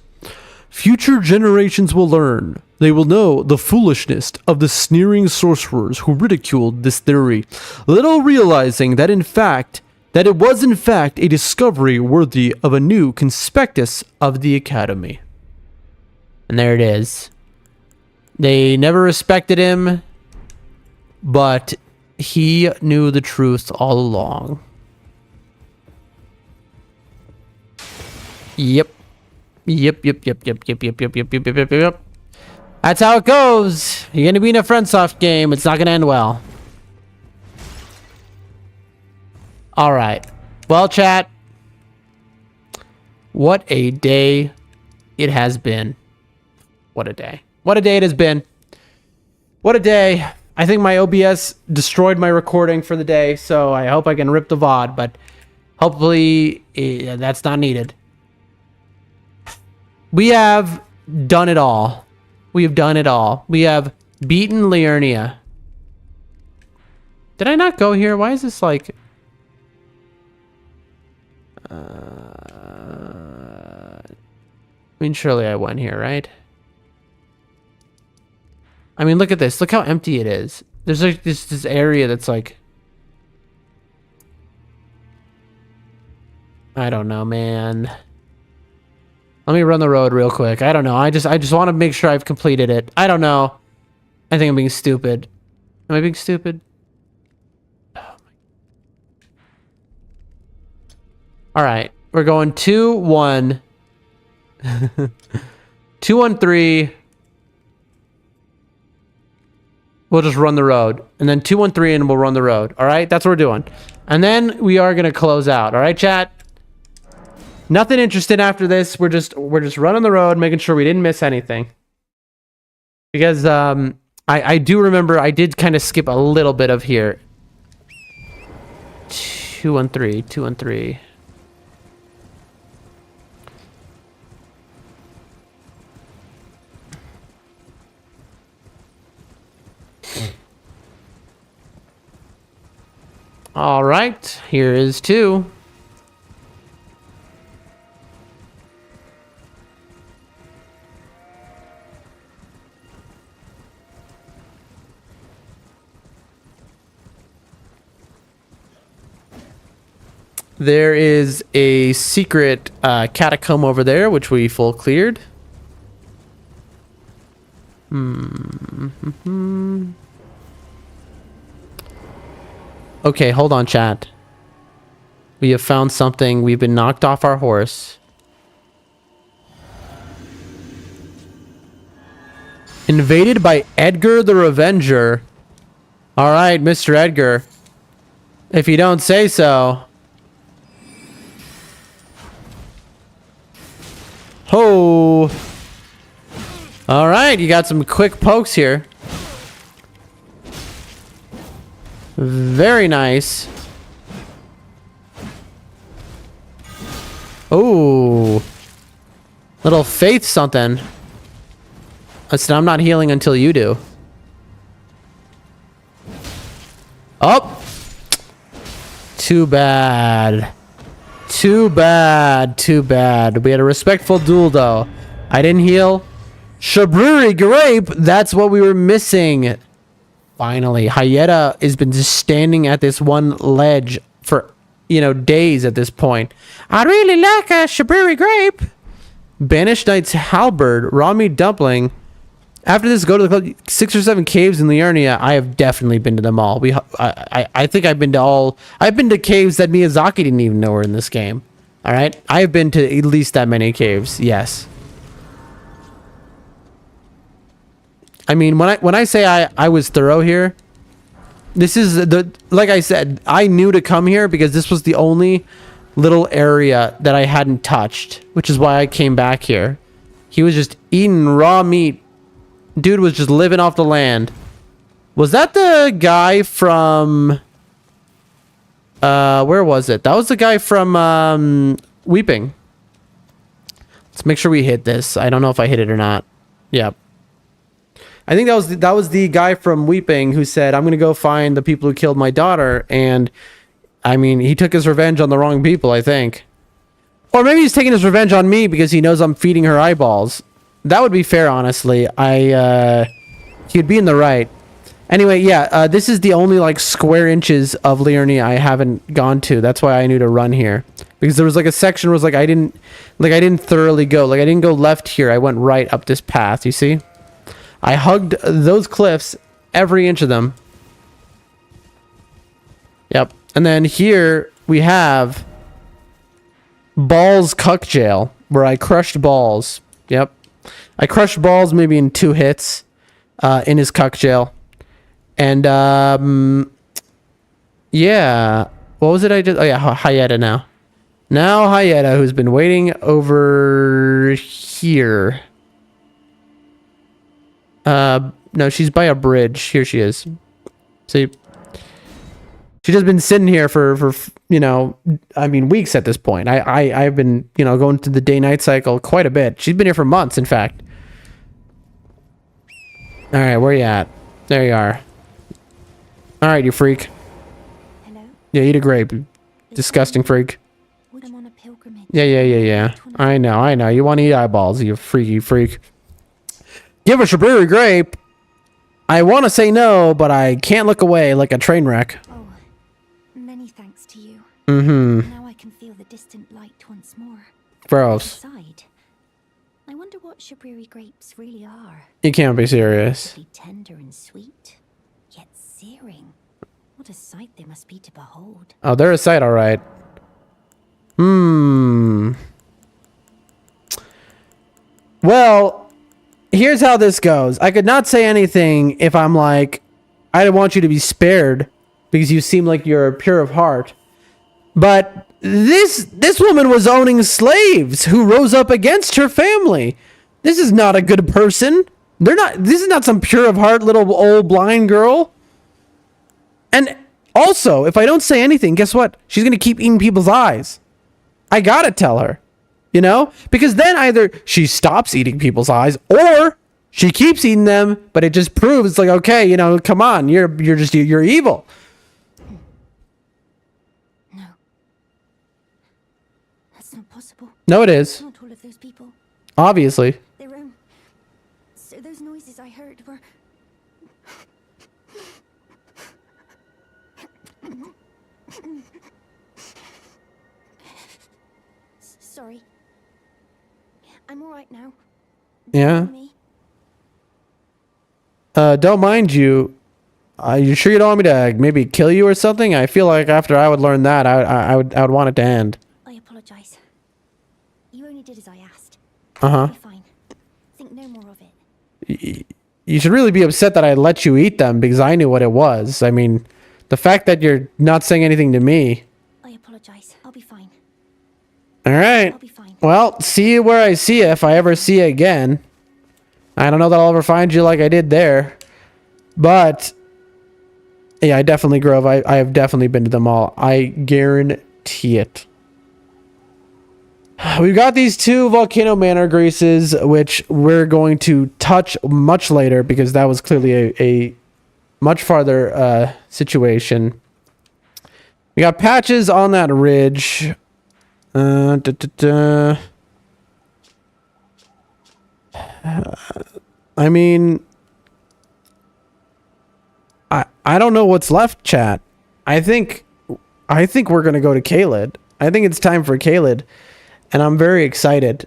A: Future generations will learn. They will know the foolishness of the sneering sorcerers who ridiculed this theory, little realizing that it was in fact a discovery worthy of a new conspectus of the Academy. And there it is. They never respected him, but he knew the truth all along. Yep. Yep. That's how it goes. You're gonna be in a Friendsoft game. It's not gonna end well. Alright. Well, chat. What a day it has been. What a day. What a day it has been. What a day. I think my OBS destroyed my recording for the day, so I hope I can rip the VOD, but hopefully that's not needed. We have done it all. We have done it all. We have beaten Liurnia. Did I not go here? Why is this like... I mean, surely I went here, right? I mean, look at this. Look how empty it is. There's like this area that's like... I don't know, man. Let me run the road real quick. I don't know. I just want to make sure I've completed it. I don't know. I think I'm being stupid. Am I being stupid? Oh my... All right. We're going 2-1. 2-1-3. We'll just run the road. And then 2-1-3 and we'll run the road. All right? That's what we're doing. And then we are going to close out. All right, chat? Nothing interesting after this. We're just running the road, making sure we didn't miss anything. Because I do remember I did kind of skip a little bit of here. 2-1-3, 2-1-3. All right, here is 2. There is a secret catacomb over there, which we full cleared. Okay, hold on, chat. We have found something. We've been knocked off our horse. Invaded by Edgar the Revenger. All right, Mr. Edgar. If you don't say so. Ho! All right, you got some quick pokes here. Very nice. Oh, little faith something. I said I'm not healing until you do. Oh, too bad. Too bad. Too bad. We had a respectful duel though. I didn't heal. Shabriri Grape. That's what we were missing. Finally, Hyetta has been just standing at this one ledge for, you know, days at this point. I really like a Shabriri Grape. Banished Knight's Halberd, raw meat dumpling. After this, go to the 6 or 7 caves in Liurnia. I have definitely been to them all. I think I've been to all. I've been to caves that Miyazaki didn't even know were in this game. All right, I have been to at least that many caves. Yes. I mean, when I say I was thorough here, this is like I said, I knew to come here because this was the only little area that I hadn't touched, which is why I came back here. He was just eating raw meat. Dude was just living off the land. Was that the guy from... where was it? That was the guy from, Weeping. Let's make sure we hit this. I don't know if I hit it or not. Yep. I think that was the guy from Weeping who said, I'm gonna go find the people who killed my daughter, and... I mean, he took his revenge on the wrong people, I think. Or maybe he's taking his revenge on me because he knows I'm feeding her eyeballs. That would be fair, honestly. He'd be in the right. Anyway, yeah, this is the only, like, square inches of Liurnia I haven't gone to. That's why I knew to run here. Because there was, like, a section where it was, like, I didn't thoroughly go. Like, I didn't go left here. I went right up this path, you see? I hugged those cliffs, every inch of them. Yep. And then here we have Balls Cuck Jail, where I crushed Balls. Yep. I crushed Balls maybe in 2 hits in his cuck jail. And, yeah. What was it I did? Oh, yeah, Hayeta now. Now Hayeta, who's been waiting over here. No, she's by a bridge. Here she is. See? She's just been sitting here for you know, I mean, weeks at this point. I've been, you know, going through the day-night cycle quite a bit. She's been here for months, in fact. All right, where you at? There you are. All right, you freak.
B: Hello?
A: Yeah, eat a grape. Disgusting freak.
B: I'm on a pilgrimage.
A: Yeah. I know. You want to eat eyeballs, you freaky freak. Give a Shabiri grape. I want to say no, but I can't look away like a train wreck.
B: Oh, many thanks to you.
A: Mm-hmm.
B: Now I can feel the distant light once more.
A: Gross.
B: Aside, I wonder what Shabriri grapes really are.
A: You can't be serious.
B: Be tender and sweet, yet searing. What a sight they must be to behold.
A: Oh, they're a sight, all right. Well, here's how this goes. I could not say anything if I'm like, I don't want you to be spared because you seem like you're pure of heart. But this woman was owning slaves who rose up against her family. This is not a good person. This is not some pure of heart little old blind girl. And also, if I don't say anything, guess what? She's going to keep eating people's eyes. I got to tell her, you know, because then either she stops eating people's eyes or she keeps eating them, but it just proves like, okay, you know, come on, you're evil.
B: No. That's not possible.
A: No, it is.
B: Not all of those people.
A: Obviously.
B: Their own. So those noises I heard were... Sorry. I'm alright now.
A: Yeah.
B: Me?
A: Don't mind you. You sure you don't want me to maybe kill you or something? I feel like after I would learn that, I would want it to end.
B: I apologize. You only did as I asked.
A: Uh-huh.
B: Be fine. Think no more of it.
A: You should really be upset that I let you eat them because I knew what it was. I mean, the fact that you're not saying anything to me.
B: I apologize. I'll be fine.
A: All right.
B: I'll be fine.
A: Well, see you where I see you if I ever see you again. I don't know that I'll ever find you like I did there. But, yeah, I definitely, Grove, I have definitely been to them all. I guarantee it. We've got these 2 Volcano Manor Greases, which we're going to touch much later because that was clearly a much farther situation. We got patches on that ridge. I mean, I don't know what's left, chat. I think we're gonna go to Caelid. I think it's time for Caelid, and I'm very excited.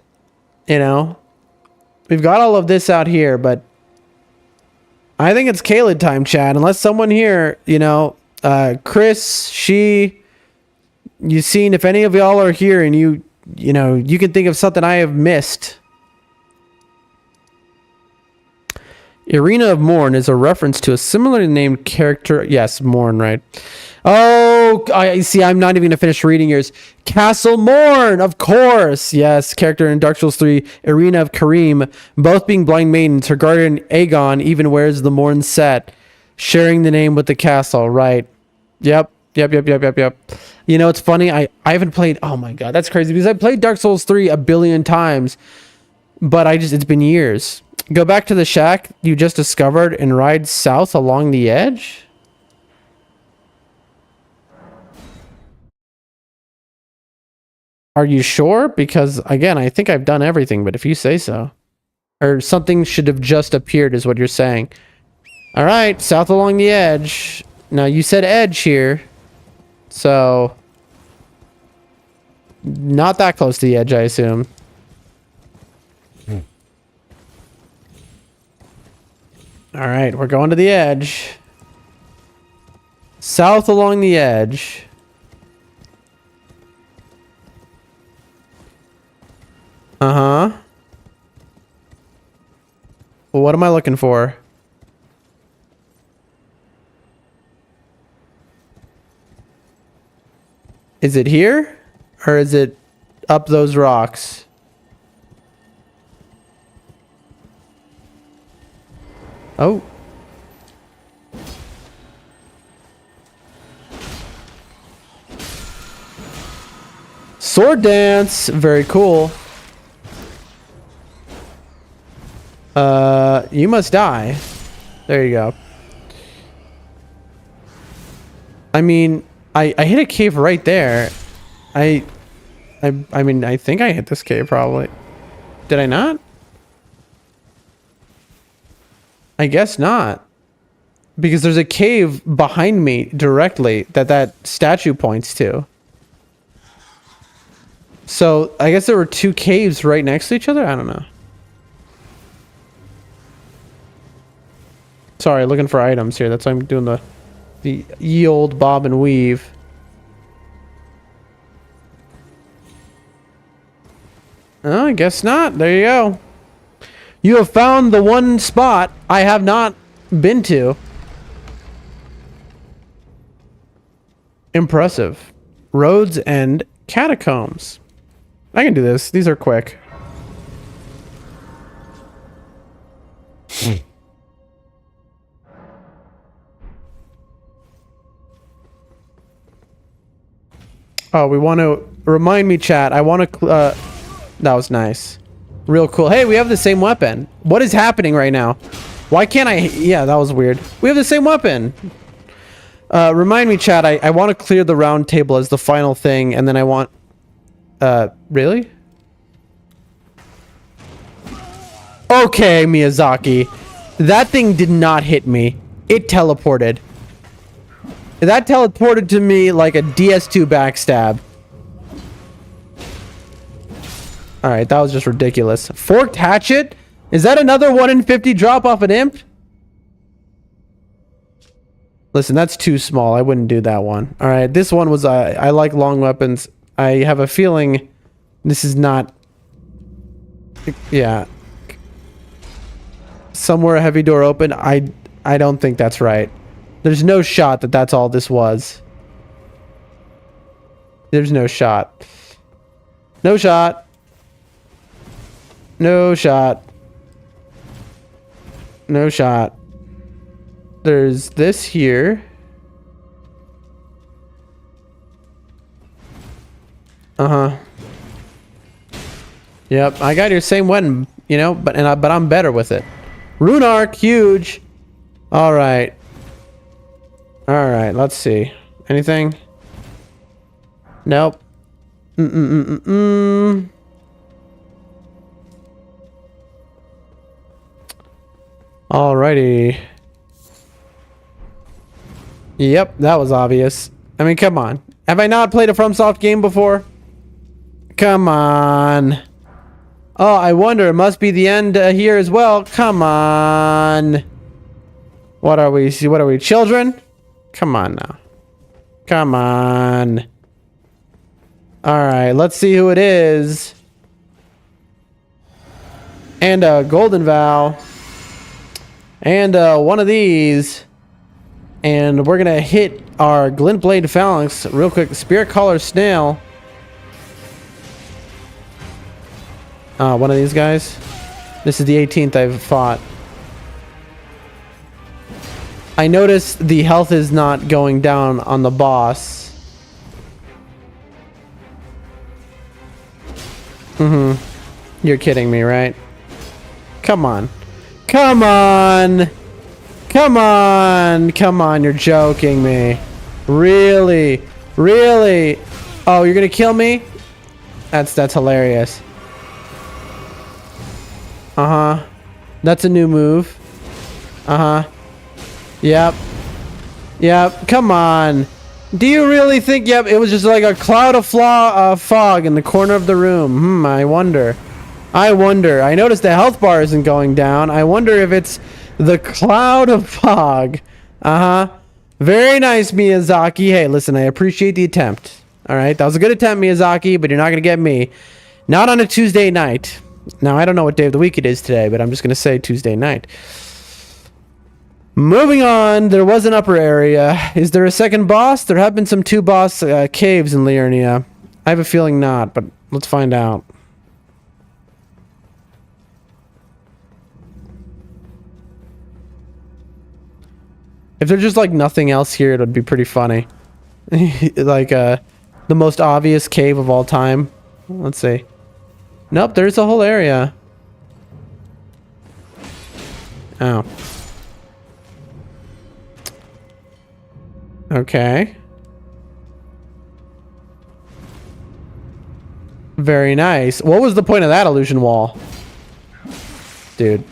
A: You know, we've got all of this out here, but I think it's Caelid time, chat. Unless someone here, you know, Chris, you seen if any of y'all are here and you know, you can think of something I have missed. Irina of Morn is a reference to a similarly named character. Yes, Morn, right? Oh, Oh, I see. I'm not even gonna finish reading yours. Castle Morn, of course. Yes, character in Dark Souls 3, Arena of Karim, both being blind maidens. Her guardian Aegon even wears the Morn set, sharing the name with the castle. Right. Yep. You know, it's funny. I haven't played. Oh my god, that's crazy because I played Dark Souls 3 a billion times, but it's been years. Go back to the shack you just discovered and ride south along the edge. Are you sure? Because, again, I think I've done everything, but if you say so. Or something should have just appeared is what you're saying. Alright, south along the edge. Now, you said edge here. So... not that close to the edge, I assume. Alright, we're going to the edge. South along the edge. Uh-huh. Well, what am I looking for? Is it here? Or is it up those rocks? Oh. Sword dance. Very cool. You must die. There you go. I mean, I hit a cave right there. I mean, I think I hit this cave probably. Did I not? I guess not. Because there's a cave behind me directly that statue points to. So, I guess there were two caves right next to each other? I don't know. Sorry, looking for items here. That's why I'm doing the ye old bob and weave. Oh, I guess not. There you go. You have found the one spot I have not been to. Impressive. Roads and catacombs. I can do this. These are quick. Oh, we want to remind me, chat. I want to. That was nice. Real cool. Hey, we have the same weapon. What is happening right now? Why can't I? Yeah, that was weird. We have the same weapon. Remind me, chat. I want to clear the round table as the final thing, and then I want. Really? Okay, Miyazaki. That thing did not hit me. It teleported. That teleported to me like a DS2 backstab. Alright, that was just ridiculous. Forked hatchet? Is that another 1 in 50 drop off an imp? Listen, that's too small. I wouldn't do that one. Alright, this one was... I like long weapons. I have a feeling this is not... Yeah. Somewhere a heavy door open. I don't think that's right. There's no shot that that's all this was. There's no shot. No shot. No shot. No shot. There's this here. Uh-huh. Yep, I got your same weapon, you know, but I'm better with it. Rune arc, huge. All right. All right, let's see. Anything? Nope. Alrighty. Yep, that was obvious. I mean, come on. Have I not played a FromSoft game before? Come on. Oh, I wonder. It must be the end here as well. Come on. What are we? What are we? Children? Come on now. Come on. Alright, let's see who it is. And a golden vow. And one of these. And we're gonna hit our Glintblade Phalanx real quick. Spirit Collar Snail. One of these guys. This is the 18th I've fought. I noticed the health is not going down on the boss. You're kidding me, right? Come on. Come on! Come on! Come on, you're joking me. Really? Really? Oh, you're gonna kill me? That's hilarious. Uh-huh. That's a new move. Uh-huh. Yep. Yep. Come on. Do you really think, yep, it was just like a cloud of fog in the corner of the room? I wonder. I wonder. I noticed the health bar isn't going down. I wonder if it's the cloud of fog. Uh-huh. Very nice, Miyazaki. Hey, listen, I appreciate the attempt. All right? That was a good attempt, Miyazaki, but you're not going to get me. Not on a Tuesday night. Now, I don't know what day of the week it is today, but I'm just going to say Tuesday night. Moving on, there was an upper area. Is there a second boss? There have been some 2 boss caves in Liurnia. I have a feeling not, but let's find out. If there's just like nothing else here, it would be pretty funny. Like the most obvious cave of all time. Let's see. Nope, there's a whole area. Oh. Okay. Very nice. What was the point of that illusion wall? Dude.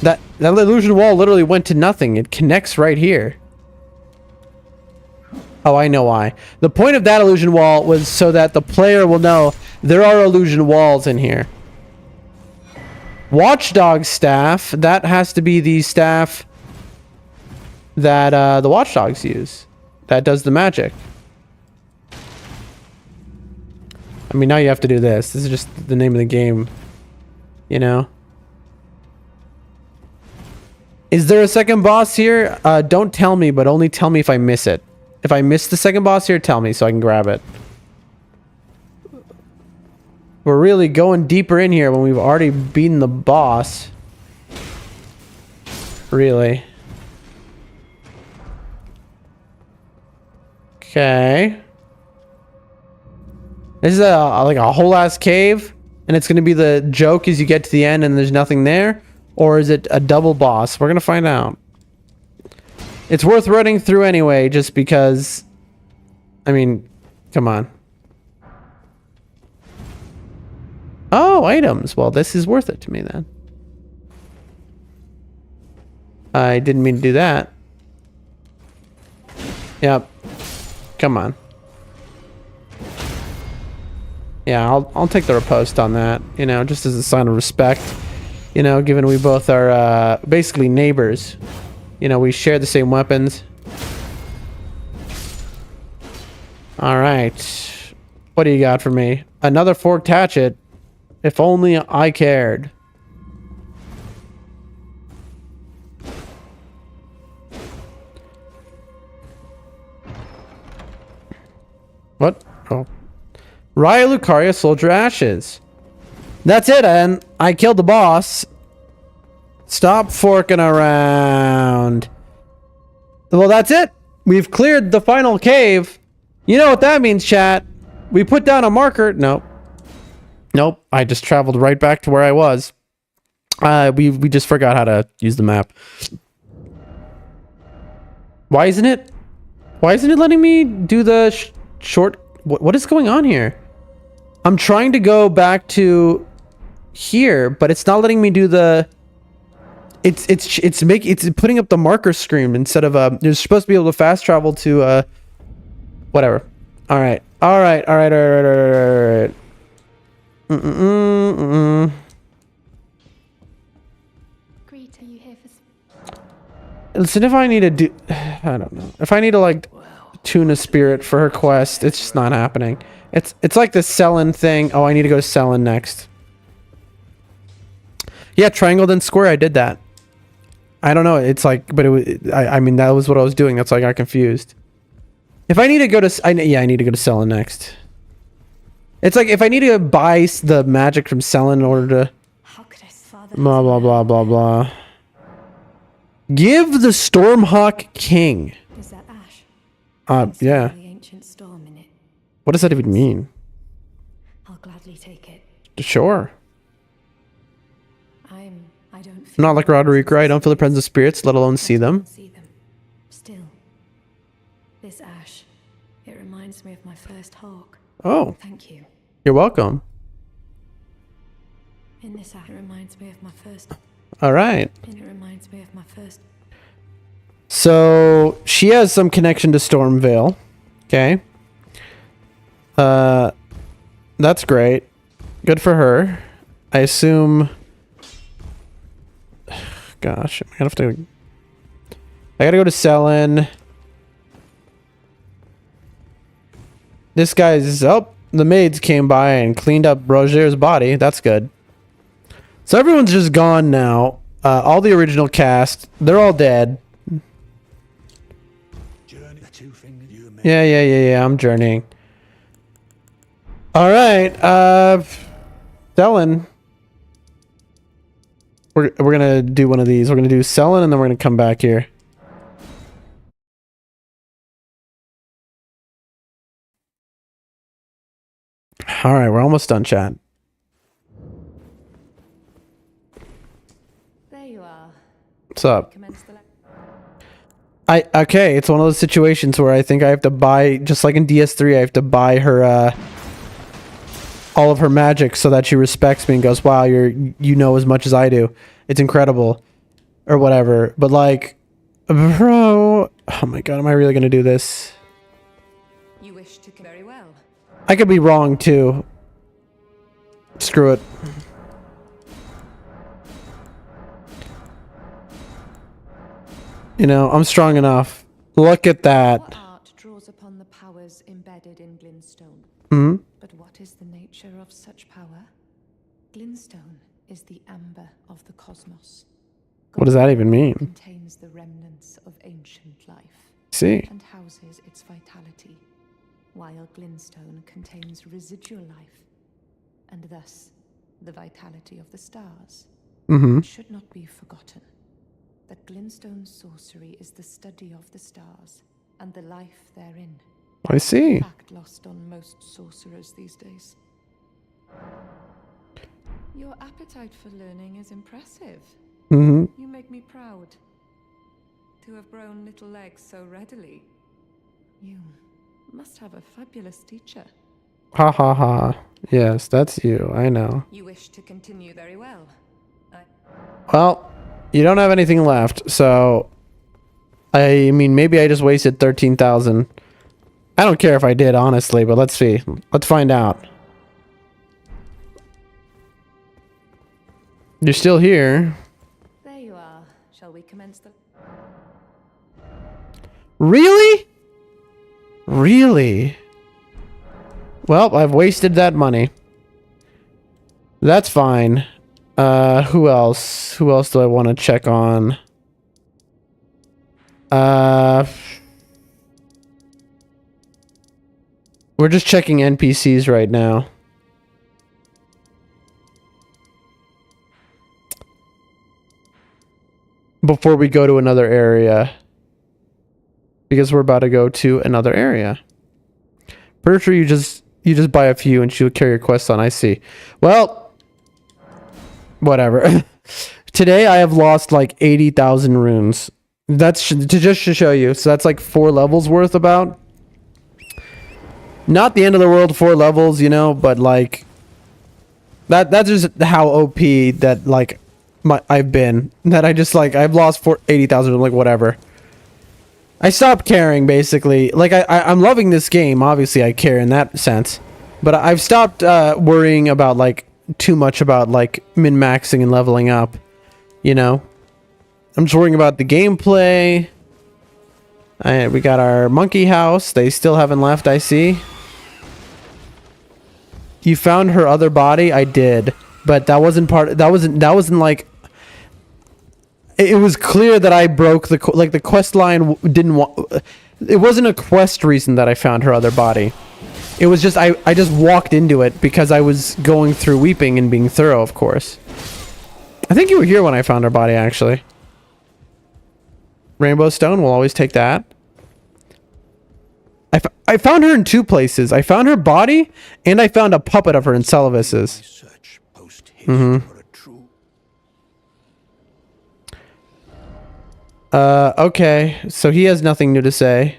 A: That illusion wall literally went to nothing. It connects right here. Oh, I know why. The point of that illusion wall was so that the player will know there are illusion walls in here. Watchdog staff. That has to be the staff that the watchdogs use. That does the magic. I mean, now you have to do this. This is just the name of the game. You know? Is there a second boss here? Don't tell me, but only tell me if I miss it. If I miss the second boss here, tell me so I can grab it. We're really going deeper in here when we've already beaten the boss. Really. Okay. This is like a whole ass cave, and it's gonna be the joke as you get to the end and there's nothing there, or is it a double boss? We're gonna find out. It's worth running through anyway, just because. I mean, come on. Oh, items. Well, this is worth it to me then. I didn't mean to do that. Yep. Come on. Yeah, I'll take the riposte on that, you know, just as a sign of respect. You know, given we both are basically neighbors. You know, we share the same weapons. Alright. What do you got for me? Another forked hatchet. If only I cared. What? Oh. Raya Lucaria Soldier Ashes. That's it, and I killed the boss. Stop forking around. Well, that's it. We've cleared the final cave. You know what that means, chat. We put down a marker. Nope. Nope. I just traveled right back to where I was. We just forgot how to use the map. Why isn't it letting me do the short? What is going on here? I'm trying to go back to here, but it's not letting me do the. It's putting up the marker screen instead of you're supposed to be able to fast travel to whatever. All right.
F: Greet, are you here for...
A: Listen, if I need to do, I don't know. If I need to like tune a spirit for her quest, it's just not happening. It's like the Selin thing. Oh, I need to go to Selin next. Yeah, triangle then square. I did that. I don't know. It's like, but it was, I mean, that was what I was doing. That's why I got confused. If I need to go to, I need to go to Selin next. It's like if I need to buy the magic from Selin in order to,
B: How could I father
A: blah, blah, blah, blah, blah. Give the Stormhawk King.
B: Is that ash?
A: Yeah.
B: The ancient storm in it.
A: What does that even mean?
B: I'll gladly take it.
A: Sure.
B: I don't feel
A: Not like Roderick, right? I don't feel the presence of spirits, let alone see them.
B: See them. Still, this ash, it reminds me of my first hawk.
A: Oh,
B: Thank you.
A: you're welcome.
B: In this ash, it reminds me of my first.
A: All right.
B: And it reminds me of my first.
A: So she has some connection to Stormvale. Okay. That's great. Good for her. I assume. Gosh, I have to. I gotta go to Selin. This guy's up. The maids came by and cleaned up Roger's body. That's good. So everyone's just gone now. All the original cast, they're all dead. Yeah. I'm journeying. All right, Selin. We're gonna do one of these. We're gonna do Selin, and then we're gonna come back here. All right, we're almost done, chat.
B: There you are.
A: What's up?
B: Commence the
A: Okay, it's one of those situations where I think I have to buy, just like in DS3, I have to buy her all of her magic so that she respects me and goes, wow, you know as much as I do. It's incredible. Or whatever. But like, bro, oh my god, am I really gonna do this?
B: You wish to very well.
A: I could be wrong too. Screw it. You know, I'm strong enough. Look at that.
B: What art draws upon the powers embedded in Glintstone?
A: Hmm?
B: But what is the nature of such power? Glintstone is the amber of the cosmos.
A: What does that even mean?
B: Contains the remnants of ancient life
A: See.
B: and houses its vitality, while Glintstone contains residual life, and thus the vitality of the stars.
A: Mm-hmm.
B: It should not be forgotten that Glintstone's sorcery is the study of the stars and the life therein.
A: I see.
B: Fact lost on most sorcerers these days. Your appetite for learning is impressive.
A: Mm-hmm.
B: You make me proud to have grown little legs so readily. You must have a fabulous teacher.
A: Ha ha ha. Yes, that's you. I know.
B: You wish to continue very well.
A: Well, you don't have anything left, so I mean, maybe I just wasted 13,000. I don't care if I did, honestly, but let's see. Let's find out. You're still here.
B: There you are. Shall we commence the...
A: Really? Really? Well, I've wasted that money. That's fine. Who else? Who else do I want to check on? We're just checking NPCs right now. Before we go to another area. Because we're about to go to another area. Pretty sure you just buy a few and she'll carry your quest on. I see. Well, whatever. Today I have lost like 80,000 runes. That's to show you. So that's like 4 levels worth about. Not the end of the world, 4 levels, you know, but like that's just how OP that like I've been. That I just like I've lost 80,000. I'm like whatever. I stopped caring basically. Like I'm loving this game. Obviously, I care in that sense, but I've stopped worrying about like too much about like min-maxing and leveling up. You know, I'm just worrying about the gameplay. We got our monkey house. They still haven't left. I see. You found her other body. I did, but that wasn't part. That wasn't like. it was clear that I broke the quest line didn't want. It wasn't a quest reason that I found her other body. It was just I just walked into it because I was going through weeping and being thorough, of course. I think you were here when I found her body, actually. Rainbow stone, we'll always take that. I found her in two places. I found her body, and I found a puppet of her in Celavis's. Okay, so he has nothing new to say.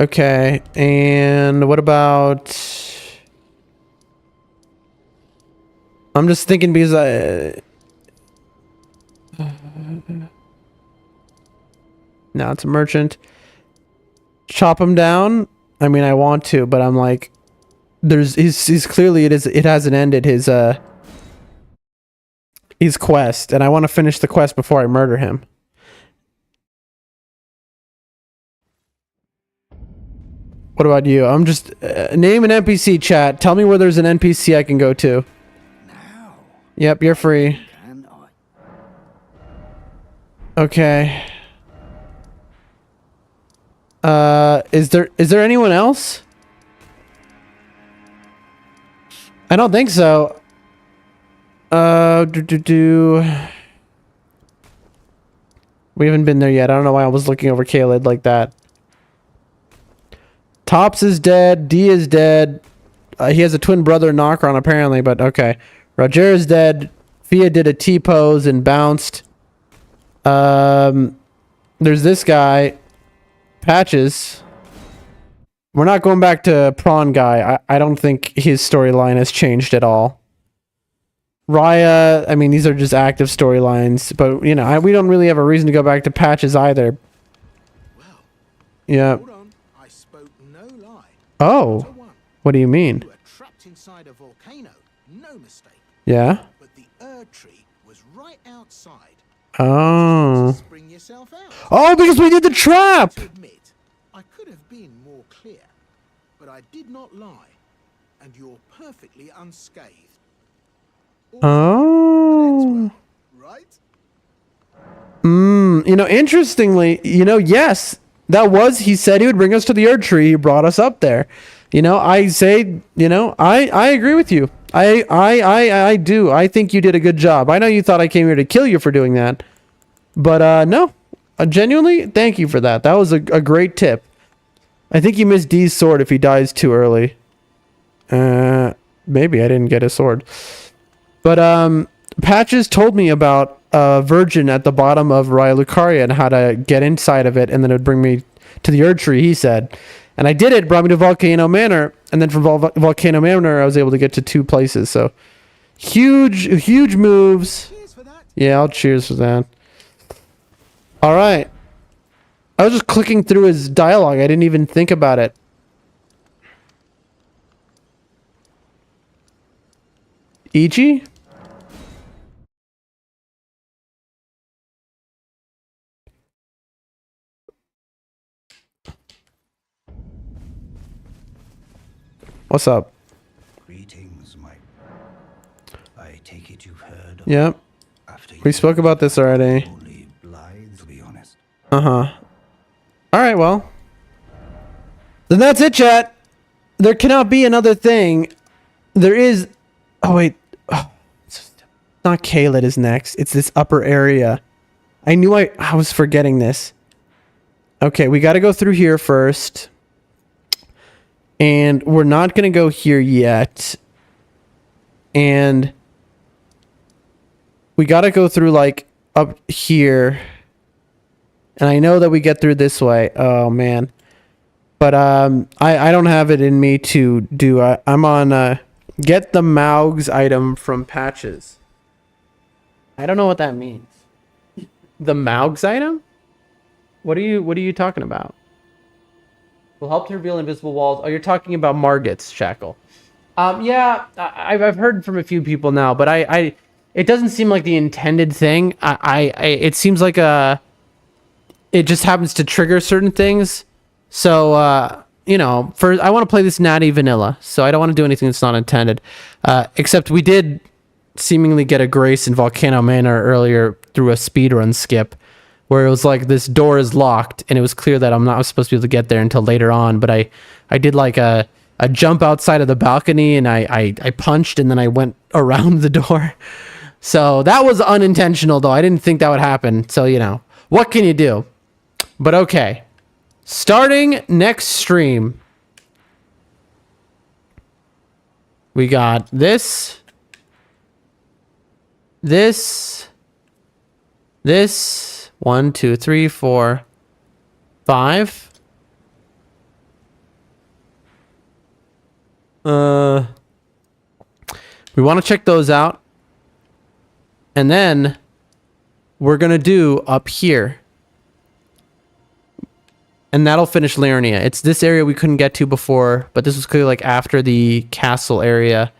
A: Okay, and what about... I'm just thinking because now it's a merchant. Chop him down. I mean, I want to, but I'm like, he's clearly it hasn't ended his quest, and I want to finish the quest before I murder him. What about you? I'm just name an NPC, chat. Tell me where there's an NPC I can go to.
G: Now,
A: yep, you're free. Okay. Is there anyone else? I don't think so. We haven't been there yet. I don't know why I was looking over Kaled like that. Tops is dead. D is dead. He has a twin brother, Nocron, apparently, but okay. Roger is dead. Fia did a T-pose and bounced. There's this guy. Patches. We're not going back to Prawn Guy. I don't think his storyline has changed at all. Raya, I mean, these are just active storylines, but, you know, we don't really have a reason to go back to Patches either.
G: Well,
A: yeah.
G: hold on. I spoke no lie.
A: Oh. What do you mean?
G: You were trapped inside a volcano. No mistake.
A: Yeah?
G: But the tree was right outside.
A: Oh.
G: Spring yourself out.
A: Oh, because we did the trap!
G: To admit, I could have been more clear, but I did not lie, and you're perfectly unscathed.
A: Oh.
G: Right?
A: You know, interestingly, you know, yes, that was, he said he would bring us to the Erd Tree. He brought us up there. You know, I say, you know, I agree with you. I do. I think you did a good job. I know you thought I came here to kill you for doing that, but no, genuinely, thank you for that. That was a great tip. I think you missed D's sword if he dies too early. Maybe I didn't get his sword. But Patches told me about a virgin at the bottom of Raya Lucaria and how to get inside of it, and then it would bring me to the Erd Tree, he said. And I did it, brought me to Volcano Manor, and then from Volcano Manor, I was able to get to 2 places. So, huge moves.
G: Cheers for that.
A: Yeah, I'll cheers for that. All right. I was just clicking through his dialogue. I didn't even think about it. Ichi? What's up?
C: Greetings, Mike. I take it you've heard of
A: Yep. We spoke about this already.
C: only Blythe, to be honest.
A: Uh-huh. Alright, well. Then that's it, chat. There cannot be another thing. There is... Oh, wait. Oh, it's not Kaled is next. It's this upper area. I knew I was forgetting this. Okay, we gotta go through here first. And we're not going to go here yet. And we got to go through like up here. And I know that we get through this way. Oh, man. But I don't have it in me to do. I'm on get the Maugs item from Patches. I don't know what that means. The Maugs item? What are you talking about? Will help to reveal invisible walls. Oh, you're talking about Margit's shackle. Yeah, I've heard from a few people now, but it doesn't seem like the intended thing. It seems like it just happens to trigger certain things. So, you know, I want to play this natty vanilla, so I don't want to do anything that's not intended. Except we did seemingly get a grace in Volcano Manor earlier through a speedrun skip, where it was like this door is locked, and it was clear that I'm not supposed to be able to get there until later on. But I did like a jump outside of the balcony, and I punched, and then I went around the door. So that was unintentional, though. I didn't think that would happen. So, you know, what can you do? But okay. Starting next stream, we got this, 1, 2, 3, 4, 5. We want to check those out. And then we're going to do up here. And that'll finish Liurnia. It's this area we couldn't get to before, but this was clearly like after the castle area.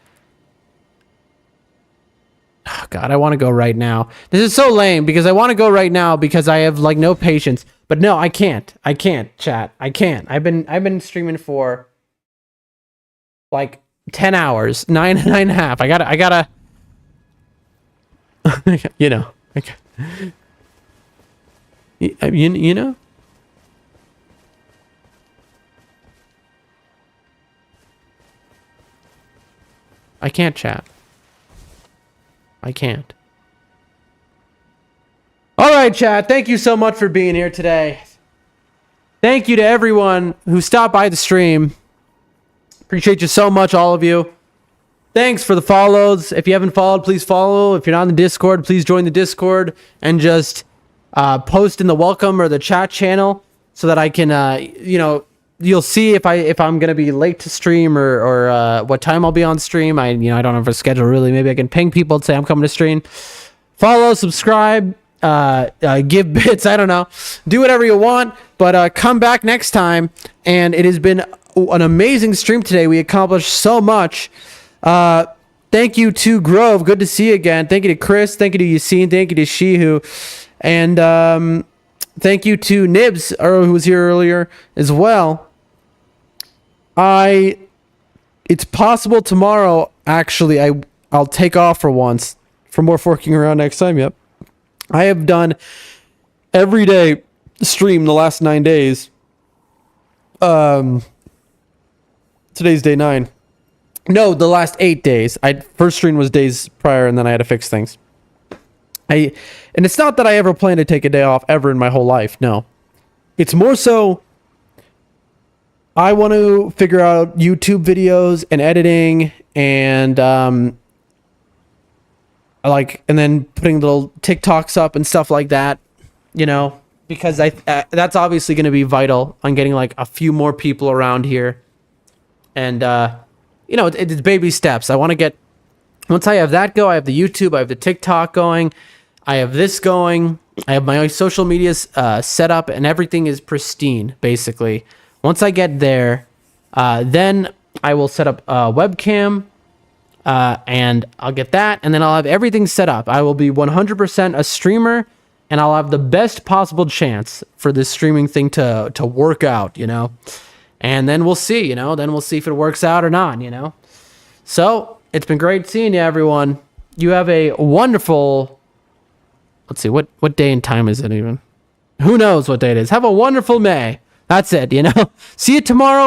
A: Oh, God, I want to go right now. This is so lame because I want to go right now because I have like no patience. But no, I can't. I can't, chat. I can't. I've been streaming for like 10 hours, 9.5. I gotta. You know. Okay. You know. I can't chat. I can't. All right, chat. Thank you so much for being here today. Thank you to everyone who stopped by the stream. Appreciate you so much, all of you. Thanks for the follows. If you haven't followed, please follow. If you're not in the Discord, please join the Discord and just post in the welcome or the chat channel so that I can, you know, you'll see if I'm gonna be late to stream or what time I'll be on stream. I don't have a schedule really. Maybe I can ping people and say I'm coming to stream. Follow, subscribe, give bits. I don't know. Do whatever you want, but come back next time. And it has been an amazing stream today. We accomplished so much. Thank you to Grove. Good to see you again. Thank you to Chris. Thank you to Yassine. Thank you to Shihu. And thank you to Nibs, who was here earlier as well. It's possible tomorrow, actually, I'll take off for once for more forking around next time. Yep. I have done every day stream the last 9 days. Today's day 9. No, the last 8 days. First stream was days prior, and then I had to fix things. And it's not that I ever plan to take a day off ever in my whole life. No. It's more so I want to figure out YouTube videos and editing and and then putting little TikToks up and stuff like that, you know, because that's obviously going to be vital on getting like a few more people around here. And you know, it's baby steps. I want to get, once I have that go, I have the YouTube, I have the TikTok going, I have this going, I have my social medias set up, and everything is pristine, basically. Once I get there, then I will set up a webcam, and I'll get that, and then I'll have everything set up. I will be 100% a streamer, and I'll have the best possible chance for this streaming thing to work out, you know? And then we'll see, you know? Then we'll see if it works out or not, you know? So, it's been great seeing you, everyone. You have a wonderful... Let's see, what day and time is it even? Who knows what day it is? Have a wonderful May. That's it, you know? See you tomorrow.